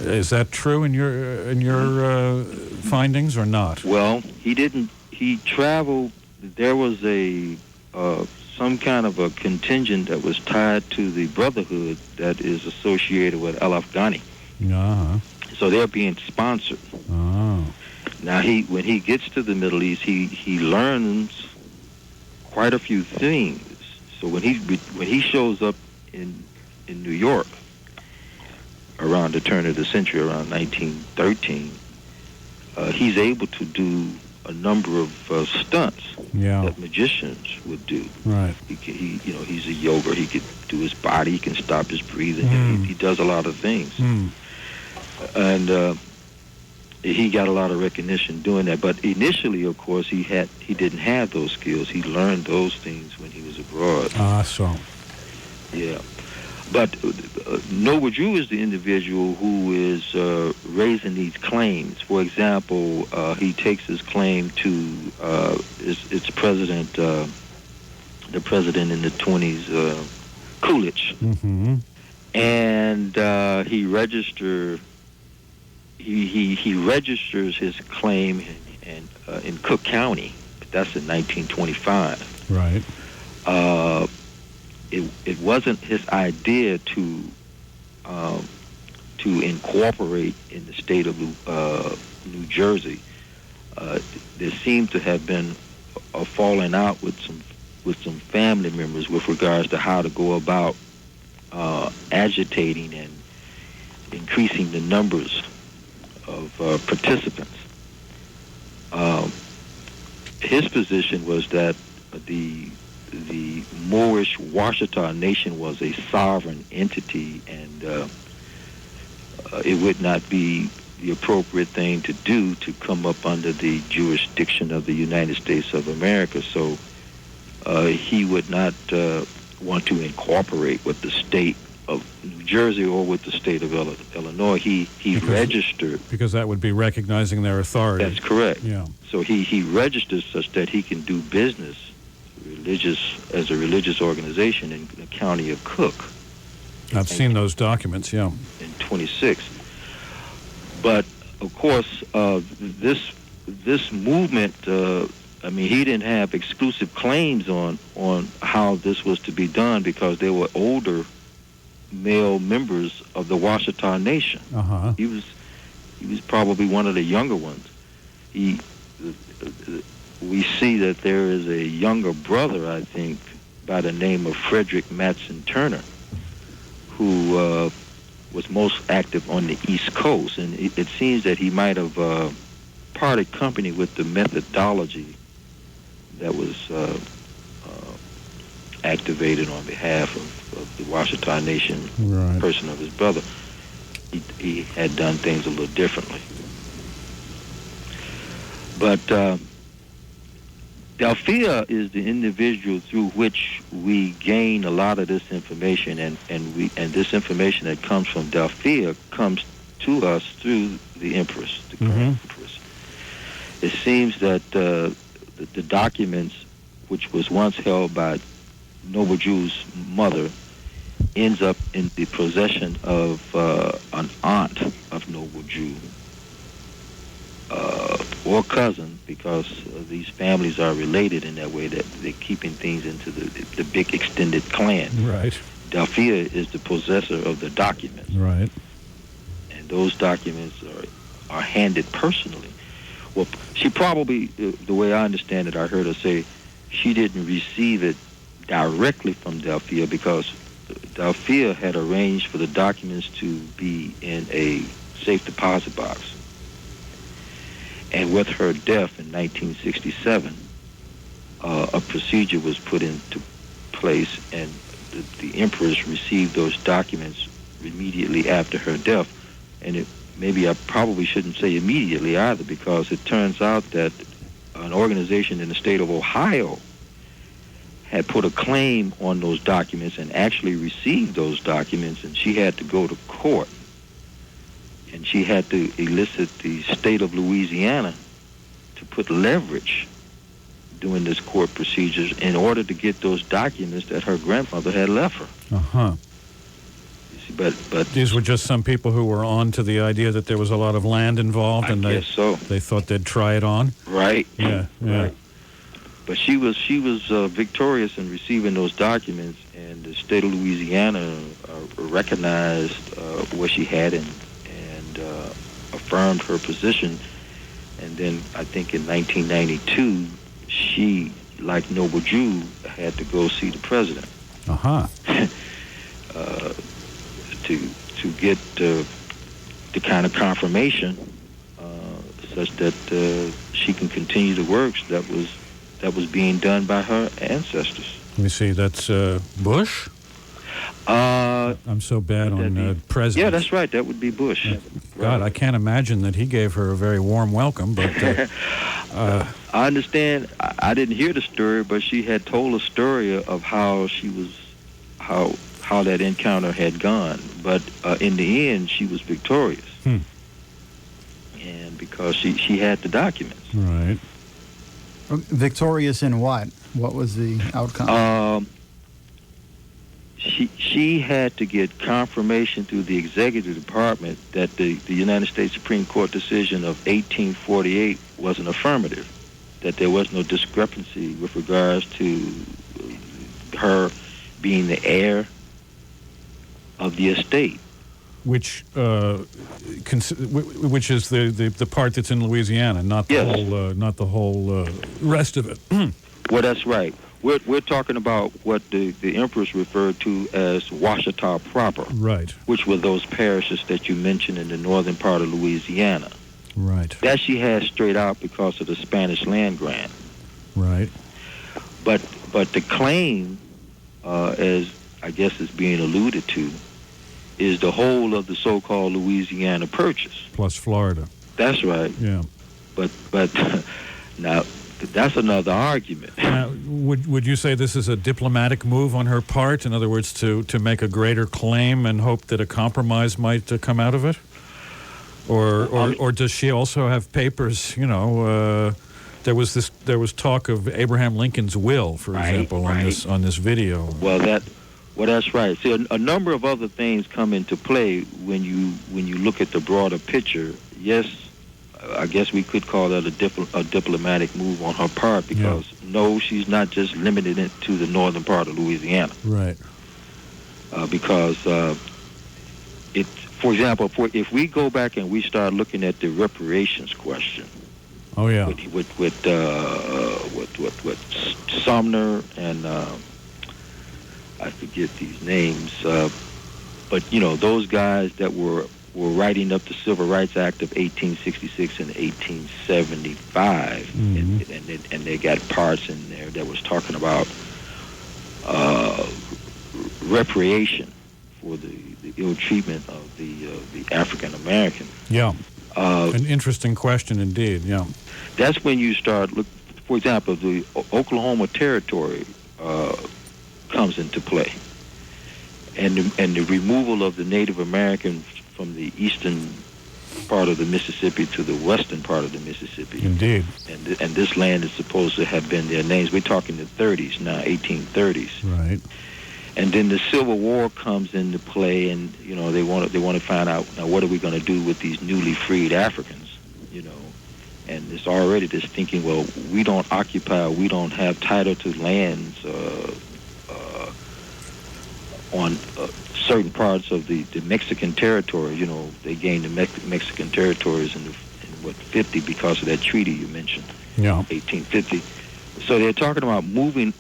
[SPEAKER 1] Is that true in your findings or not?
[SPEAKER 2] Well, he didn't. He traveled. There was some kind of a contingent that was tied to the Brotherhood that is associated with Al-Afghani.
[SPEAKER 1] Uh-huh.
[SPEAKER 2] So they're being sponsored.
[SPEAKER 1] Oh.
[SPEAKER 2] Now when he gets to the Middle East, he learns quite a few things. So when he shows up in New York around the turn of the century, around 1913, he's able to do a number of stunts that magicians would do.
[SPEAKER 1] Right.
[SPEAKER 2] He's a yoga. He could do his body. He can stop his breathing. He does a lot of things. And he got a lot of recognition doing that. But initially, of course, he didn't have those skills. He learned those things when he was abroad.
[SPEAKER 1] So.
[SPEAKER 2] Yeah. But Noble Drew is the individual who is raising these claims. For example, he takes his claim to its president, the president in the 20s, Coolidge, and he registers his claim in Cook County. That's in 1925.
[SPEAKER 1] Right.
[SPEAKER 2] It wasn't his idea to incorporate in the state of New Jersey. There seemed to have been a falling out with some family members with regards to how to go about agitating and increasing the numbers of participants. His position was that the Moorish Washitaw nation was a sovereign entity, and it would not be the appropriate thing to do to come up under the jurisdiction of the United States of America. So he would not want to incorporate with the state New Jersey or with the state of Illinois. He registered.
[SPEAKER 1] Because that would be recognizing their authority.
[SPEAKER 2] That's correct.
[SPEAKER 1] Yeah.
[SPEAKER 2] So he registered such that he can do business as a religious organization in the county of Cook.
[SPEAKER 1] I've seen those documents, yeah.
[SPEAKER 2] In 26. But, of course, this movement, he didn't have exclusive claims on how this was to be done because there were older male members of the Washitaw Nation.
[SPEAKER 1] Uh-huh.
[SPEAKER 2] He was probably one of the younger ones. We see that there is a younger brother, I think, by the name of Frederick Matson Turner, who was most active on the East Coast, and it seems that he might have parted company with the methodology that was activated on behalf of the Washitaw Nation,
[SPEAKER 1] right.
[SPEAKER 2] Person of his brother. He had done things a little differently. But Delphia is the individual through which we gain a lot of this information, and this information that comes from Delphia comes to us through the Empress, the current Empress. It seems that the documents, which was once held by Noble Jew's mother, ends up in the possession of an aunt of Noble Jew, or cousin, because these families are related in that way that they're keeping things into the big extended clan.
[SPEAKER 1] Right.
[SPEAKER 2] Delphia is the possessor of the documents.
[SPEAKER 1] Right.
[SPEAKER 2] And those documents are handed personally. Well, she probably, the way I understand it, I heard her say she didn't receive it directly from Delphia because Delphia had arranged for the documents to be in a safe deposit box. And with her death in 1967, a procedure was put into place, and the Empress received those documents immediately after her death. And maybe I probably shouldn't say immediately either, because it turns out that an organization in the state of Ohio had put a claim on those documents and actually received those documents, and she had to go to court. And she had to elicit the state of Louisiana to put leverage during this court procedures in order to get those documents that her grandmother had left her.
[SPEAKER 1] Uh-huh.
[SPEAKER 2] But
[SPEAKER 1] these were just some people who were on to the idea that there was a lot of land involved, and
[SPEAKER 2] I guess so.
[SPEAKER 1] They thought they'd try it on.
[SPEAKER 2] Right.
[SPEAKER 1] Yeah.
[SPEAKER 2] Right. But she was victorious in receiving those documents, and the state of Louisiana recognized what she had and affirmed her position. And then I think in 1992, she, like Noble Jew, had to go see the president.
[SPEAKER 1] Uh-huh.
[SPEAKER 2] To get the kind of confirmation such that she can continue the works that was being done by her ancestors.
[SPEAKER 1] Let me see, that's Bush? I'm so bad on presidents.
[SPEAKER 2] Yeah, that's right. That would be Bush.
[SPEAKER 1] God,
[SPEAKER 2] right.
[SPEAKER 1] I can't imagine that he gave her a very warm welcome, but...
[SPEAKER 2] I understand. I didn't hear the story, but she had told a story of how she was... how that encounter had gone. But in the end, she was victorious. And because she had the documents.
[SPEAKER 1] Right.
[SPEAKER 3] Victorious in what? What was the outcome?
[SPEAKER 2] She had to get confirmation through the executive department that the United States Supreme Court decision of 1848 was an affirmative, that there was no discrepancy with regards to her being the heir of the estate.
[SPEAKER 1] Which is the part that's in Louisiana, not the whole rest of it.
[SPEAKER 2] Well, that's right. We're talking about what the Empress referred to as Washitaw proper,
[SPEAKER 1] right? Which
[SPEAKER 2] were those parishes that you mentioned in the northern part of Louisiana,
[SPEAKER 1] right?
[SPEAKER 2] That she has straight out because of the Spanish land grant,
[SPEAKER 1] right?
[SPEAKER 2] But the claim, as I guess is being alluded to, is the whole of the so-called Louisiana Purchase
[SPEAKER 1] plus Florida.
[SPEAKER 2] That's right.
[SPEAKER 1] Yeah.
[SPEAKER 2] But now that's another argument.
[SPEAKER 1] Would you say this is a diplomatic move on her part? In other words, to make a greater claim and hope that a compromise might come out of it? Or does she also have papers? There was talk of Abraham Lincoln's will, for example, on this video.
[SPEAKER 2] Well, that's right. See, a number of other things come into play when you look at the broader picture. Yes, I guess we could call that a diplomatic move on her part, because no, she's not just limited it to the northern part of Louisiana.
[SPEAKER 1] Right.
[SPEAKER 2] Because for example, if we go back and we start looking at the reparations question.
[SPEAKER 1] Oh yeah.
[SPEAKER 2] With Sumner and I forget these names, but those guys that were writing up the Civil Rights Act of 1866 and 1875, mm-hmm. and they got parts in there that was talking about reparation for the ill treatment of the African American.
[SPEAKER 1] Yeah. An interesting question indeed. Yeah.
[SPEAKER 2] That's when you start look. For example, the Oklahoma Territory comes into play, and the removal of the Native Americans from the eastern part of the Mississippi to the western part of the Mississippi.
[SPEAKER 1] Indeed.
[SPEAKER 2] And this land is supposed to have been their names. We're talking the 30s now, 1830s.
[SPEAKER 1] Right.
[SPEAKER 2] And then the Civil War comes into play, and they want to find out, now what are we going to do with these newly freed Africans? And it's already this thinking, well, we don't occupy, we don't have title to lands on certain parts of the Mexican territory. They gained the Mexican territories in 50 because of that treaty you mentioned.
[SPEAKER 1] Yeah.
[SPEAKER 2] 1850. So they're talking about moving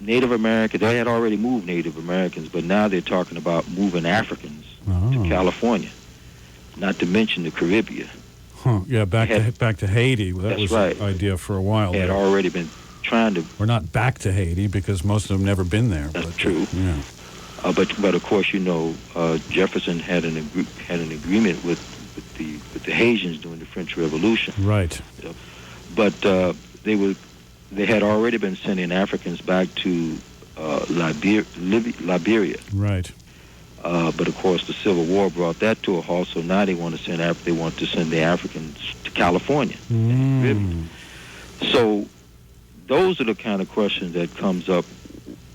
[SPEAKER 2] Native Americans. They had already moved Native Americans, but now they're talking about moving Africans to California, not to mention the Caribbean.
[SPEAKER 1] Huh. Yeah, back to Haiti. That was
[SPEAKER 2] right.
[SPEAKER 1] the idea for a while.
[SPEAKER 2] They had already been trying to...
[SPEAKER 1] We're not back to Haiti because most of them never been there.
[SPEAKER 2] That's true.
[SPEAKER 1] Yeah.
[SPEAKER 2] But of course, Jefferson had an agreement with the Haitians during the French Revolution.
[SPEAKER 1] Right.
[SPEAKER 2] But they had already been sending Africans back to Liberia.
[SPEAKER 1] Right.
[SPEAKER 2] But of course, the Civil War brought that to a halt. So now they want to send the Africans to California. So those are the kind of questions that comes up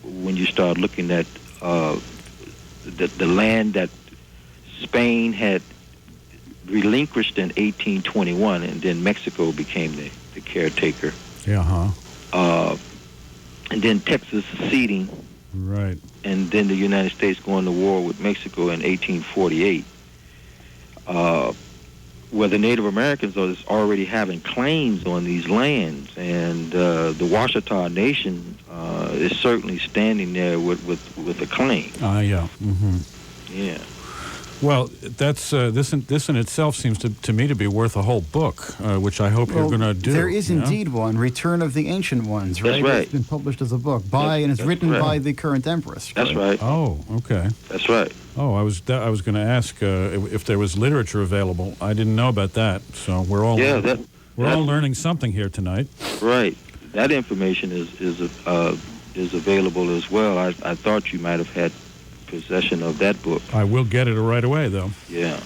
[SPEAKER 2] when you start looking at the land that Spain had relinquished in 1821, and then Mexico became the caretaker.
[SPEAKER 1] Yeah.
[SPEAKER 2] And then Texas seceding.
[SPEAKER 1] Right.
[SPEAKER 2] And then the United States going to war with Mexico in 1848, where the Native Americans are already having claims on these lands, and the Washitaw Nation is certainly standing there with a claim.
[SPEAKER 1] Yeah. Mm-hmm.
[SPEAKER 2] Yeah.
[SPEAKER 1] Well, that's this in itself seems to me to be worth a whole book, which I hope you're going to do.
[SPEAKER 3] There is indeed one, Return of the Ancient Ones, right?
[SPEAKER 2] That's right.
[SPEAKER 3] It's been published as a book and it's written by the current empress.
[SPEAKER 2] That's right.
[SPEAKER 1] Oh, okay.
[SPEAKER 2] That's right.
[SPEAKER 1] Oh, I was going to ask if there was literature available. I didn't know about that, so we're all all learning something here tonight.
[SPEAKER 2] Right. That information is available as well. I thought you might have had possession of that book.
[SPEAKER 1] I will get it right away, though.
[SPEAKER 2] Yeah.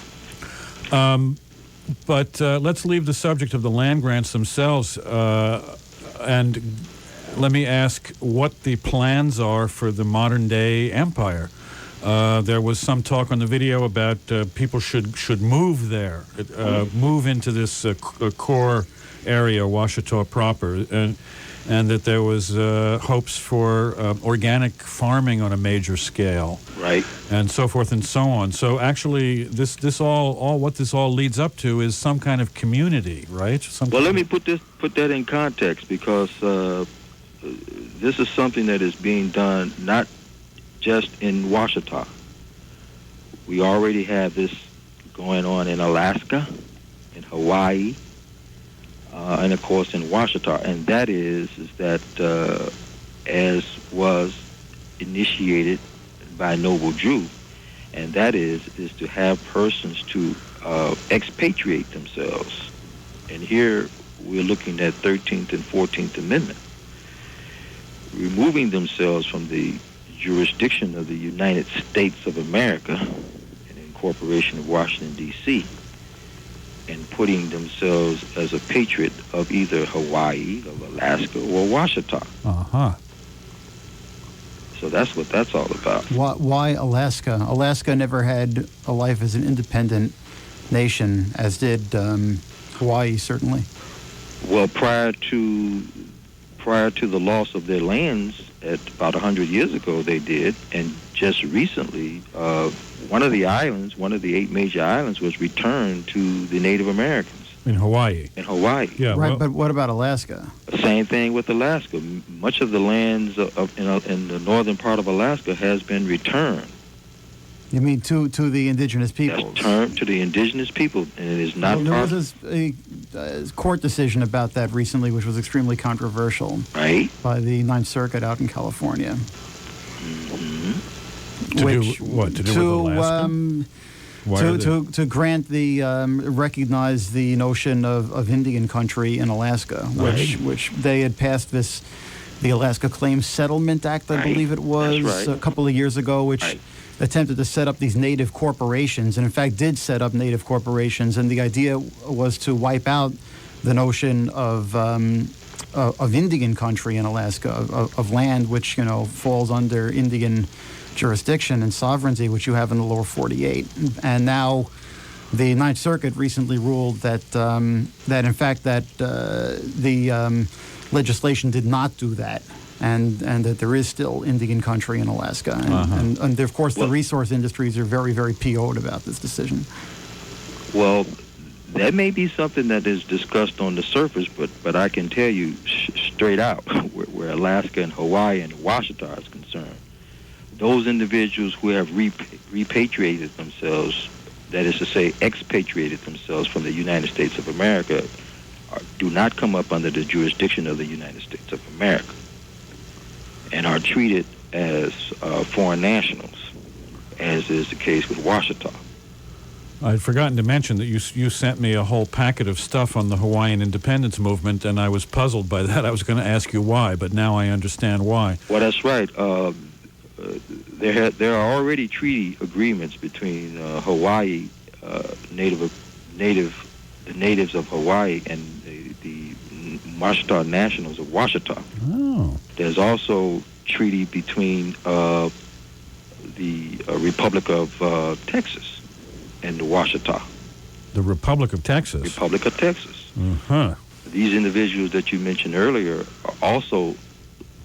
[SPEAKER 1] But let's leave the subject of the land grants themselves, and let me ask what the plans are for the modern-day empire. There was some talk on the video about people should move there, move into this core area, Washitaw proper, and that there was hopes for organic farming on a major scale,
[SPEAKER 2] right,
[SPEAKER 1] and so forth and so on. So actually, this all what this all leads up to is some kind of community, right?
[SPEAKER 2] Well, let me put that in context, because this is something that is being done not just in Washitaw. We already have this going on in Alaska, in Hawaii, and of course in Washitaw, and that is that as was initiated by Noble Drew, and that is to have persons to expatriate themselves. And here we're looking at 13th and 14th Amendment, removing themselves from the jurisdiction of the United States of America, an incorporation of Washington, D.C., and putting themselves as a patriot of either Hawaii, of Alaska, or Washitaw.
[SPEAKER 1] Uh-huh.
[SPEAKER 2] So that's what that's all about.
[SPEAKER 3] Why Alaska? Alaska never had a life as an independent nation, as did Hawaii, certainly.
[SPEAKER 2] Well, prior to the loss of their lands at about 100 years ago, they did, and just recently, one of the 8 major islands was returned to the Native Americans.
[SPEAKER 1] In Hawaii.
[SPEAKER 2] Yeah.
[SPEAKER 3] Right, well, but what about Alaska?
[SPEAKER 2] Same thing with Alaska. Much of the lands in the northern part of Alaska has been returned.
[SPEAKER 3] You mean to the indigenous people?
[SPEAKER 2] Returned to the indigenous people, and it is not.
[SPEAKER 3] Well, there was a court decision about that recently, which was extremely controversial.
[SPEAKER 2] Right.
[SPEAKER 3] By the Ninth Circuit out in California.
[SPEAKER 2] Mm-hmm.
[SPEAKER 1] To do with Alaska?
[SPEAKER 3] To grant recognize the notion of Indian country in Alaska, which they had passed the Alaska Claims Settlement Act, I believe it was, a couple of years ago, which attempted to set up these native corporations, and in fact did set up native corporations, and the idea was to wipe out the notion of Indian country in Alaska, of land which falls under Indian jurisdiction and sovereignty, which you have in the lower 48. And now the Ninth Circuit recently ruled that in fact the legislation did not do that, and that there is still Indian country in Alaska. And of course, the resource industries are very, very PO'd about this decision.
[SPEAKER 2] Well, that may be something that is discussed on the surface, but I can tell you straight out, where Alaska and Hawaii and Washitaw is concerned, those individuals who have repatriated themselves, that is to say, expatriated themselves from the United States of America, do not come up under the jurisdiction of the United States of America and are treated as foreign nationals, as is the case with Washitaw.
[SPEAKER 1] I'd forgotten to mention that you sent me a whole packet of stuff on the Hawaiian independence movement, and I was puzzled by that. I was going to ask you why, but now I understand why.
[SPEAKER 2] Well, that's right. There are already treaty agreements between Hawaii, the natives of Hawaii, and the Washitaw nationals of Washitaw.
[SPEAKER 1] Oh.
[SPEAKER 2] There's also treaty between the Republic of Texas and the Washitaw.
[SPEAKER 1] The Republic of Texas?
[SPEAKER 2] Republic of Texas.
[SPEAKER 1] Uh-huh.
[SPEAKER 2] These individuals that you mentioned earlier are also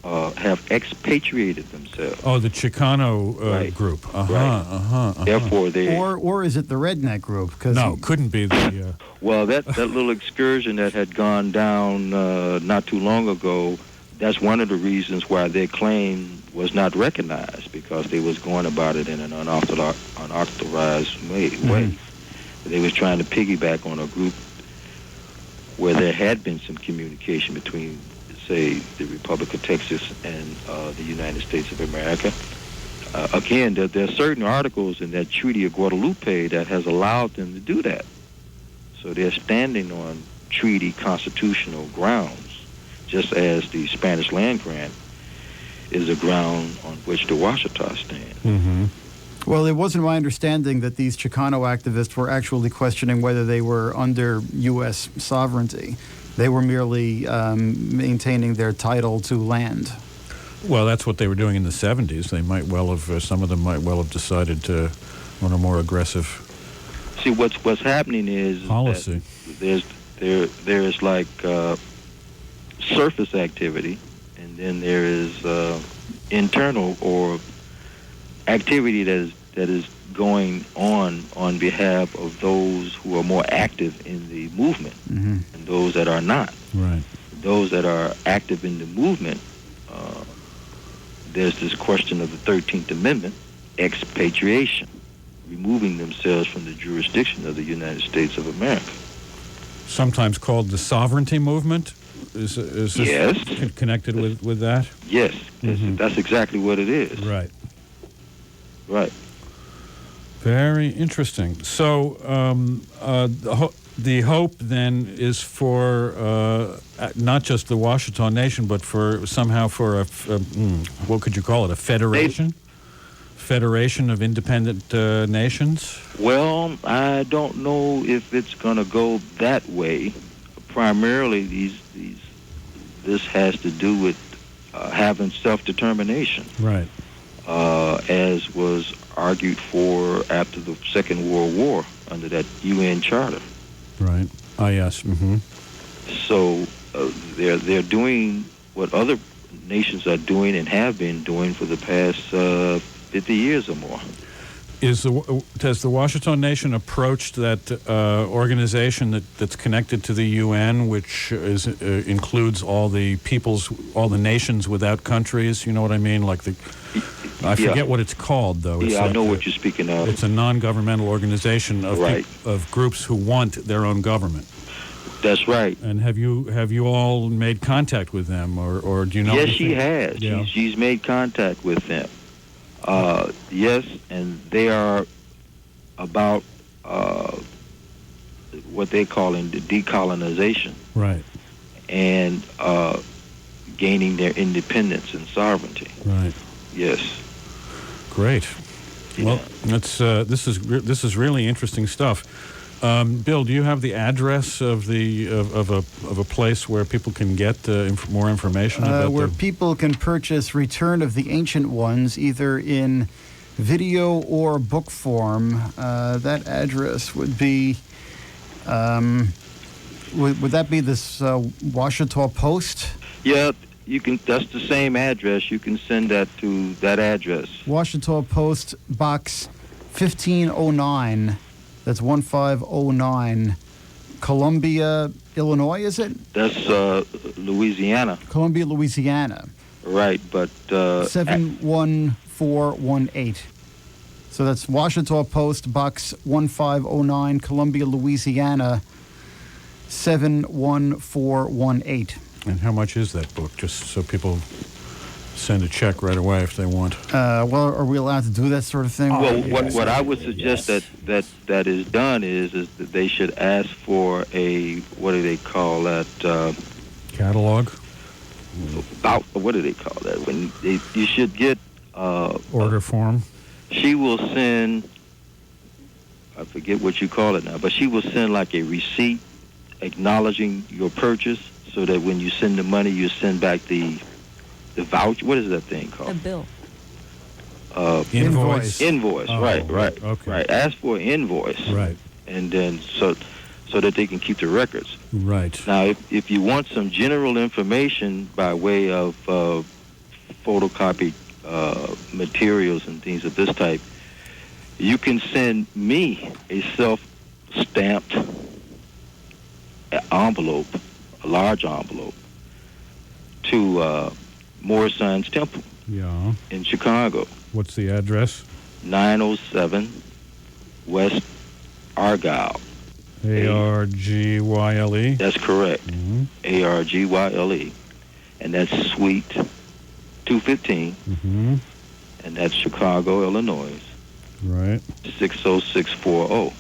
[SPEAKER 2] have expatriated themselves.
[SPEAKER 1] Oh, the Chicano group.
[SPEAKER 2] Therefore, they
[SPEAKER 3] or is it the redneck group?
[SPEAKER 1] No, couldn't be the.
[SPEAKER 2] Well, that little excursion that had gone down not too long ago. That's one of the reasons why their claim was not recognized, because they was going about it in an unauthorized way. They was trying to piggyback on a group where there had been some communication between, say, the Republic of Texas and the United States of America. Again, there are certain articles in that Treaty of Guadalupe that has allowed them to do that. So they're standing on treaty constitutional grounds, just as the Spanish land grant is a ground on which the Washitaw stand.
[SPEAKER 1] Mm-hmm.
[SPEAKER 3] Well, it wasn't my understanding that these Chicano activists were actually questioning whether they were under U.S. sovereignty. They were merely maintaining their title to land.
[SPEAKER 1] Well, that's what they were doing in the 70s. They might well have, some of them might well have decided to on a more aggressive
[SPEAKER 2] See, what's happening is
[SPEAKER 1] policy.
[SPEAKER 2] There's like surface activity, and then there is internal or activity that is going on behalf of those who are more active in the movement, and those that are not.
[SPEAKER 1] Right.
[SPEAKER 2] Those that are active in the movement, there's this question of the 13th Amendment, expatriation, removing themselves from the jurisdiction of the United States of America.
[SPEAKER 1] Sometimes called the sovereignty movement? Is this connected with that?
[SPEAKER 2] Yes, that's exactly what it is.
[SPEAKER 1] Right.
[SPEAKER 2] Right.
[SPEAKER 1] Very interesting. So the hope then is for not just the Washitaw Nation, but for somehow for what could you call it? A federation? Federation of independent nations?
[SPEAKER 2] Well, I don't know if it's going to go that way. Primarily, this has to do with having self-determination.
[SPEAKER 1] Right.
[SPEAKER 2] As was argued for after the Second World War under that UN Charter.
[SPEAKER 1] Right. Ah, yes. Mm-hmm.
[SPEAKER 2] So they're doing what other nations are doing and have been doing for the past 50 years or more.
[SPEAKER 1] Has the Washitaw Nation approached that organization that's connected to the UN, which includes all the nations without countries? You know what I mean? Like I forget what it's called, though. It's
[SPEAKER 2] I know what you're speaking of.
[SPEAKER 1] It's a non-governmental organization of groups who want their own government.
[SPEAKER 2] That's right.
[SPEAKER 1] And have you all made contact with them, or do you know?
[SPEAKER 2] Yes,
[SPEAKER 1] anything?
[SPEAKER 2] she has.
[SPEAKER 1] Yeah.
[SPEAKER 2] She's made contact with them. Yes, and they are about what they call in the decolonization.
[SPEAKER 1] Right.
[SPEAKER 2] And gaining their independence and sovereignty.
[SPEAKER 1] Right.
[SPEAKER 2] Yes.
[SPEAKER 1] Great.
[SPEAKER 2] Yeah.
[SPEAKER 1] Well, this is really interesting stuff. Bill, do you have the address of a place where people can get more information about
[SPEAKER 3] where people can purchase Return of the Ancient Ones, either in video or book form? That address would be. Would that be this Washitaw Post?
[SPEAKER 2] Yeah, you can. That's the same address. You can send that to that address.
[SPEAKER 3] Washitaw Post, Box 1509. That's 1509, Columbia, Illinois, is it?
[SPEAKER 2] That's Louisiana.
[SPEAKER 3] Columbia, Louisiana.
[SPEAKER 2] Right, but
[SPEAKER 3] 71418. So that's Washitaw Post, Box 1509, Columbia, Louisiana, 71418.
[SPEAKER 1] And how much is that book? Just so people send a check right away if they want.
[SPEAKER 3] Well, are we allowed to do that sort of thing?
[SPEAKER 2] Well, what I would suggest that is done is that they should ask for a, what do they call that?
[SPEAKER 1] Catalog?
[SPEAKER 2] About, what do they call that? When you should get
[SPEAKER 1] order form.
[SPEAKER 2] She will send, I forget what you call it now, but she will send like a receipt acknowledging your purchase, so that when you send the money, you send back the voucher. What is that thing called?
[SPEAKER 4] A bill.
[SPEAKER 1] Invoice.
[SPEAKER 2] Invoice.
[SPEAKER 1] Oh,
[SPEAKER 2] right.
[SPEAKER 1] Okay.
[SPEAKER 2] Right. Ask for an invoice.
[SPEAKER 1] Right.
[SPEAKER 2] And then so that they can keep the records.
[SPEAKER 1] Right.
[SPEAKER 2] Now, if you want some general information by way of photocopied materials and things of this type, you can send me a self-stamped envelope, a large envelope, to Moorish Science Temple in Chicago.
[SPEAKER 1] What's the address?
[SPEAKER 2] 907 West Argyle.
[SPEAKER 1] Argyle?
[SPEAKER 2] That's correct.
[SPEAKER 1] Mm-hmm.
[SPEAKER 2] Argyle. And that's Suite 215.
[SPEAKER 1] Mm-hmm.
[SPEAKER 2] And that's Chicago, Illinois.
[SPEAKER 1] Right.
[SPEAKER 2] 60640.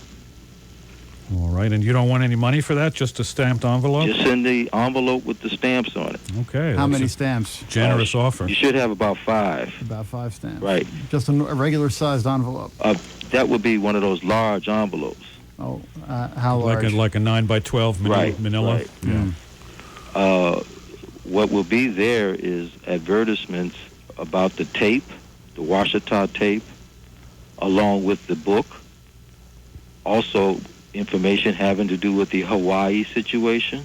[SPEAKER 1] All right. And you don't want any money for that? Just a stamped envelope?
[SPEAKER 2] Just send the envelope with the stamps on it.
[SPEAKER 1] Okay.
[SPEAKER 3] How many stamps?
[SPEAKER 1] Generous offer.
[SPEAKER 2] You should have about 5.
[SPEAKER 3] About 5 stamps.
[SPEAKER 2] Right.
[SPEAKER 3] Just a regular-sized envelope.
[SPEAKER 2] That would be one of those large envelopes.
[SPEAKER 3] Oh, how large?
[SPEAKER 1] Like a 9 by 12 manila?
[SPEAKER 2] Right.
[SPEAKER 1] Yeah.
[SPEAKER 2] What will be there is advertisements about the tape, the Washitaw tape, along with the book. Also, information having to do with the Hawaii situation,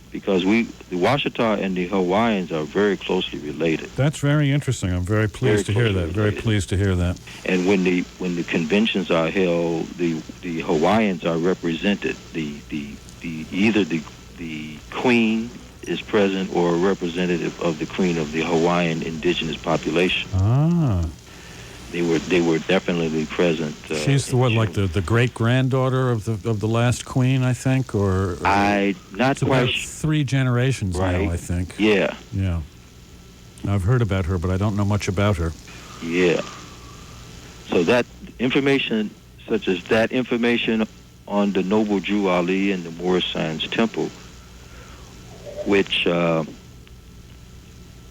[SPEAKER 2] because the Washitaw and the Hawaiians are very closely related.
[SPEAKER 1] That's very interesting. I'm very pleased to hear that. Very pleased to hear that.
[SPEAKER 2] And when the conventions are held, the Hawaiians are represented. Either the Queen is present or a representative of the Queen of the Hawaiian indigenous population.
[SPEAKER 1] Ah.
[SPEAKER 2] They were definitely present.
[SPEAKER 1] She's the great granddaughter of the last queen, I think, or
[SPEAKER 2] not quite.
[SPEAKER 1] 3 generations now, I think.
[SPEAKER 2] Yeah.
[SPEAKER 1] Yeah. I've heard about her, but I don't know much about her.
[SPEAKER 2] Yeah. So that information, such as that information on the noble Jew Ali and the Moorish Science Temple, which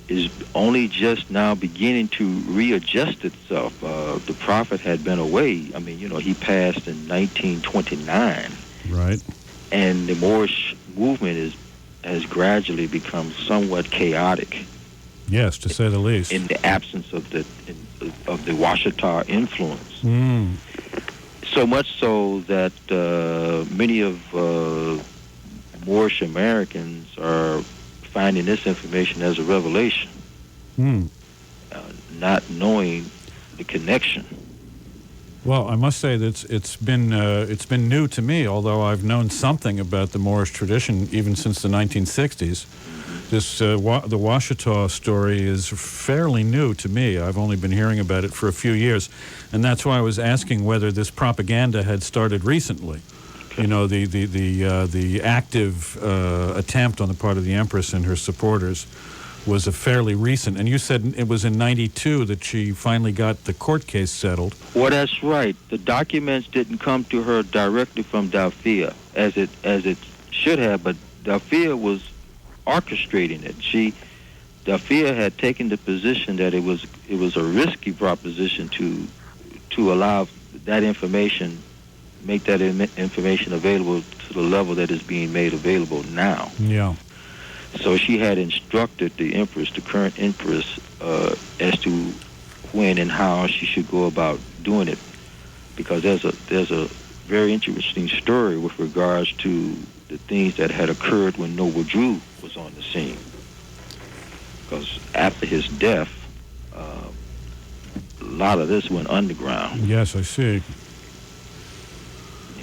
[SPEAKER 2] is only just now beginning to readjust itself. The Prophet had been away. I mean, he passed in 1929.
[SPEAKER 1] Right.
[SPEAKER 2] And the Moorish movement has gradually become somewhat chaotic.
[SPEAKER 1] Yes, to say the least.
[SPEAKER 2] In the absence of the Washitaw influence.
[SPEAKER 1] Mm.
[SPEAKER 2] So much so that many of Moorish Americans are finding this information as a revelation, not knowing the connection.
[SPEAKER 1] Well, I must say that it's been new to me, although I've known something about the Moorish tradition even since the 1960s. This the Washitaw story is fairly new to me. I've only been hearing about it for a few years, and that's why I was asking whether this propaganda had started recently. The active attempt on the part of the Empress and her supporters was a fairly recent. And you said it was in '92 that she finally got the court case settled.
[SPEAKER 2] Well, that's right. The documents didn't come to her directly from Dalfia, as it should have, but Dalfia was orchestrating it. Dalfia had taken the position that it was a risky proposition to allow that information, make that information available to the level that is being made available now.
[SPEAKER 1] Yeah.
[SPEAKER 2] So she had instructed the Empress, the current Empress, as to when and how she should go about doing it, because there's a very interesting story with regards to the things that had occurred when Noble Drew was on the scene. Because after his death, a lot of this went underground.
[SPEAKER 1] Yes, I see.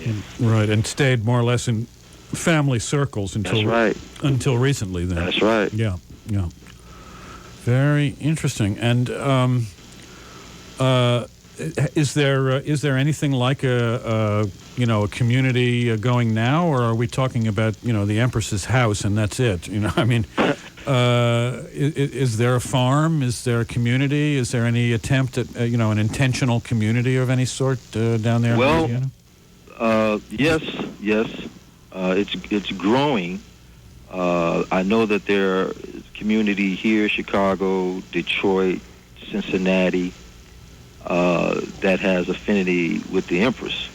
[SPEAKER 2] Yeah.
[SPEAKER 1] Right, and stayed more or less in family circles until
[SPEAKER 2] That's right.
[SPEAKER 1] Until recently. Then.
[SPEAKER 2] That's right.
[SPEAKER 1] Yeah. Very interesting. And is there anything like a community going now, or are we talking about the Empress's house and that's it? I mean, is there a farm? Is there a community? Is there any attempt at an intentional community of any sort down there?
[SPEAKER 2] Well,
[SPEAKER 1] in
[SPEAKER 2] yes. It's growing. I know that there is community here, Chicago, Detroit, Cincinnati, that has affinity with the Empress.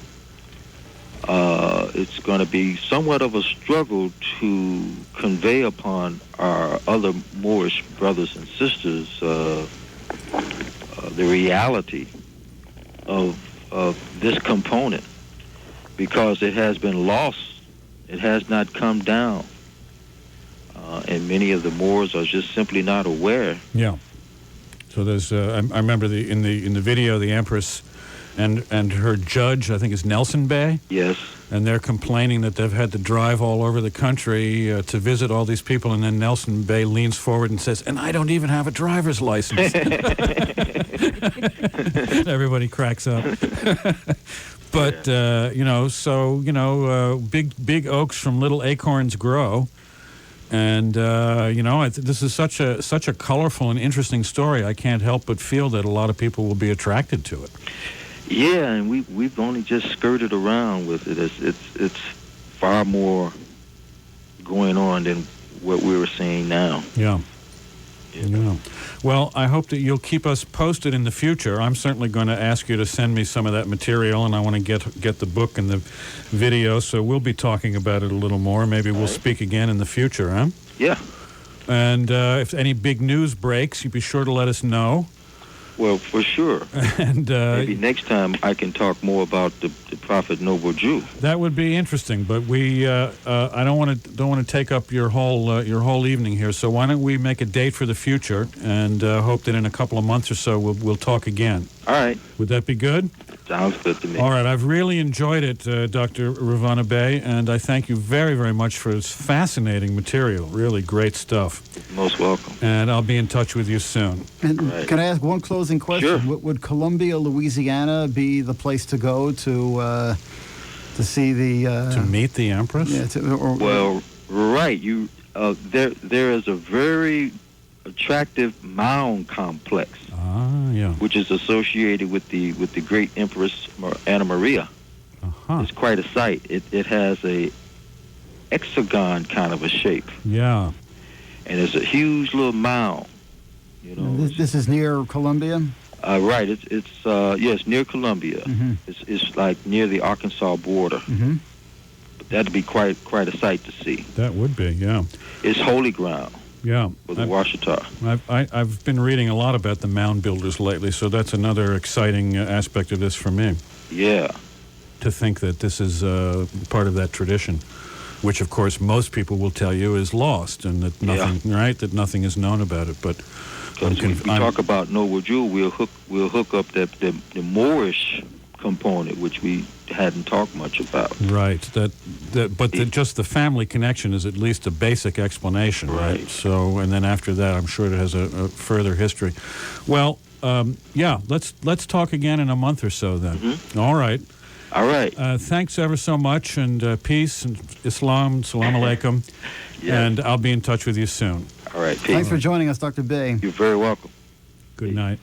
[SPEAKER 2] It's going to be somewhat of a struggle to convey upon our other Moorish brothers and sisters the reality of this component, because it has been lost. It has not come down, and many of the Moors are just simply not aware.
[SPEAKER 1] Yeah. So there's. I remember in the video, the Empress and her judge, I think is Nelson Bay.
[SPEAKER 2] Yes.
[SPEAKER 1] And they're complaining that they've had to drive all over the country to visit all these people, and then Nelson Bay leans forward and says, "And I don't even have a driver's license." Everybody cracks up. But big oaks from little acorns grow, and this is such a colorful and interesting story. I can't help but feel that a lot of people will be attracted to it.
[SPEAKER 2] Yeah, and we've only just skirted around with it. It's far more going on than what we were seeing now.
[SPEAKER 1] Yeah. Well, I hope that you'll keep us posted in the future. I'm certainly going to ask you to send me some of that material, and I want to get the book and the video, so we'll be talking about it a little more. Maybe we'll speak again in the future, huh?
[SPEAKER 2] Yeah.
[SPEAKER 1] And if any big news breaks, you be sure to let us know.
[SPEAKER 2] Well, for sure.
[SPEAKER 1] And
[SPEAKER 2] maybe next time I can talk more about the Prophet Noble Jew.
[SPEAKER 1] That would be interesting, but I don't want to take up your whole evening here. So why don't we make a date for the future, and hope that in a couple of months or so we'll talk again.
[SPEAKER 2] All right.
[SPEAKER 1] Would that be good?
[SPEAKER 2] Sounds good to me.
[SPEAKER 1] All right. I've really enjoyed it, Dr. Ravanna Bey, and I thank you very, very much for this fascinating material. Really great stuff.
[SPEAKER 2] Most welcome.
[SPEAKER 1] And I'll be in touch with you soon.
[SPEAKER 3] And can I ask one closing question?
[SPEAKER 2] Sure.
[SPEAKER 3] Would Columbia, Louisiana be the place to go to see the...
[SPEAKER 1] to meet the Empress?
[SPEAKER 3] Yeah.
[SPEAKER 2] Well, right. There is a very attractive mound complex.
[SPEAKER 1] Ah, yeah.
[SPEAKER 2] Which is associated with the great Empress Anna Maria. It's quite a sight. It has a hexagon kind of a shape.
[SPEAKER 1] Yeah.
[SPEAKER 2] And it's a huge little mound. You know.
[SPEAKER 3] This is near Columbia?
[SPEAKER 2] Right. It's near Columbia.
[SPEAKER 3] Mm-hmm.
[SPEAKER 2] It's like near the Arkansas border.
[SPEAKER 3] Mm-hmm.
[SPEAKER 2] But that'd be quite a sight to see.
[SPEAKER 1] That would be, yeah.
[SPEAKER 2] It's holy ground.
[SPEAKER 1] Yeah.
[SPEAKER 2] For the Washitaw.
[SPEAKER 1] I've been reading a lot about the mound builders lately, so that's another exciting aspect of this for me.
[SPEAKER 2] Yeah.
[SPEAKER 1] To think that this is part of that tradition, which of course most people will tell you is lost, and that nothing, right? That nothing is known about it. But
[SPEAKER 2] because we talk about Noble Jewel, we'll hook up the Moorish component, which we hadn't talked much about.
[SPEAKER 1] Right. Just the family connection is at least a basic explanation, right? So, and then after that, I'm sure it has a further history. Well, let's talk again in a month or so then.
[SPEAKER 2] Mm-hmm.
[SPEAKER 1] All right.
[SPEAKER 2] All right.
[SPEAKER 1] Thanks ever so much, and peace and Islam, salam alaikum, and I'll be in touch with you soon.
[SPEAKER 2] All right, peace.
[SPEAKER 3] Thanks for joining us, Dr. Bay.
[SPEAKER 2] You're very welcome.
[SPEAKER 1] Good night.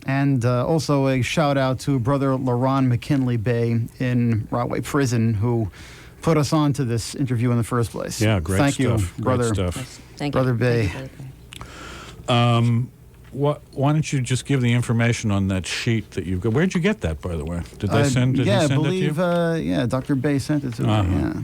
[SPEAKER 3] And also a shout out to Brother Laron McKinley Bay in Rahway Prison, who put us on to this interview in the first place.
[SPEAKER 1] Yeah, great
[SPEAKER 3] Thank
[SPEAKER 1] stuff.
[SPEAKER 3] you, Brother.
[SPEAKER 1] Great stuff.
[SPEAKER 4] Thank
[SPEAKER 3] Brother
[SPEAKER 4] you.
[SPEAKER 3] Bay.
[SPEAKER 1] Why don't you just give the information on that sheet that you've got? Where'd you get that, by the way? Did they send it?
[SPEAKER 3] Yeah, I
[SPEAKER 1] it
[SPEAKER 3] believe,
[SPEAKER 1] to you?
[SPEAKER 3] Dr. Bay sent it to me, yeah.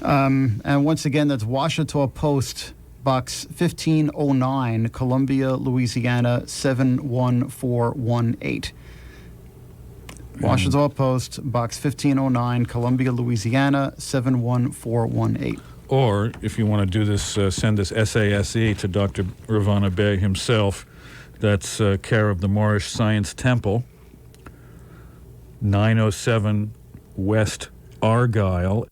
[SPEAKER 3] And once again, that's Washitaw Post, Box 1509, Columbia, Louisiana, 71418. Washitaw Post, Box 1509, Columbia, Louisiana, 71418.
[SPEAKER 1] Or, if you want to do this, send this SASE to Dr. Ravanna Bay himself. That's care of the Moorish Science Temple, 907 West Argyle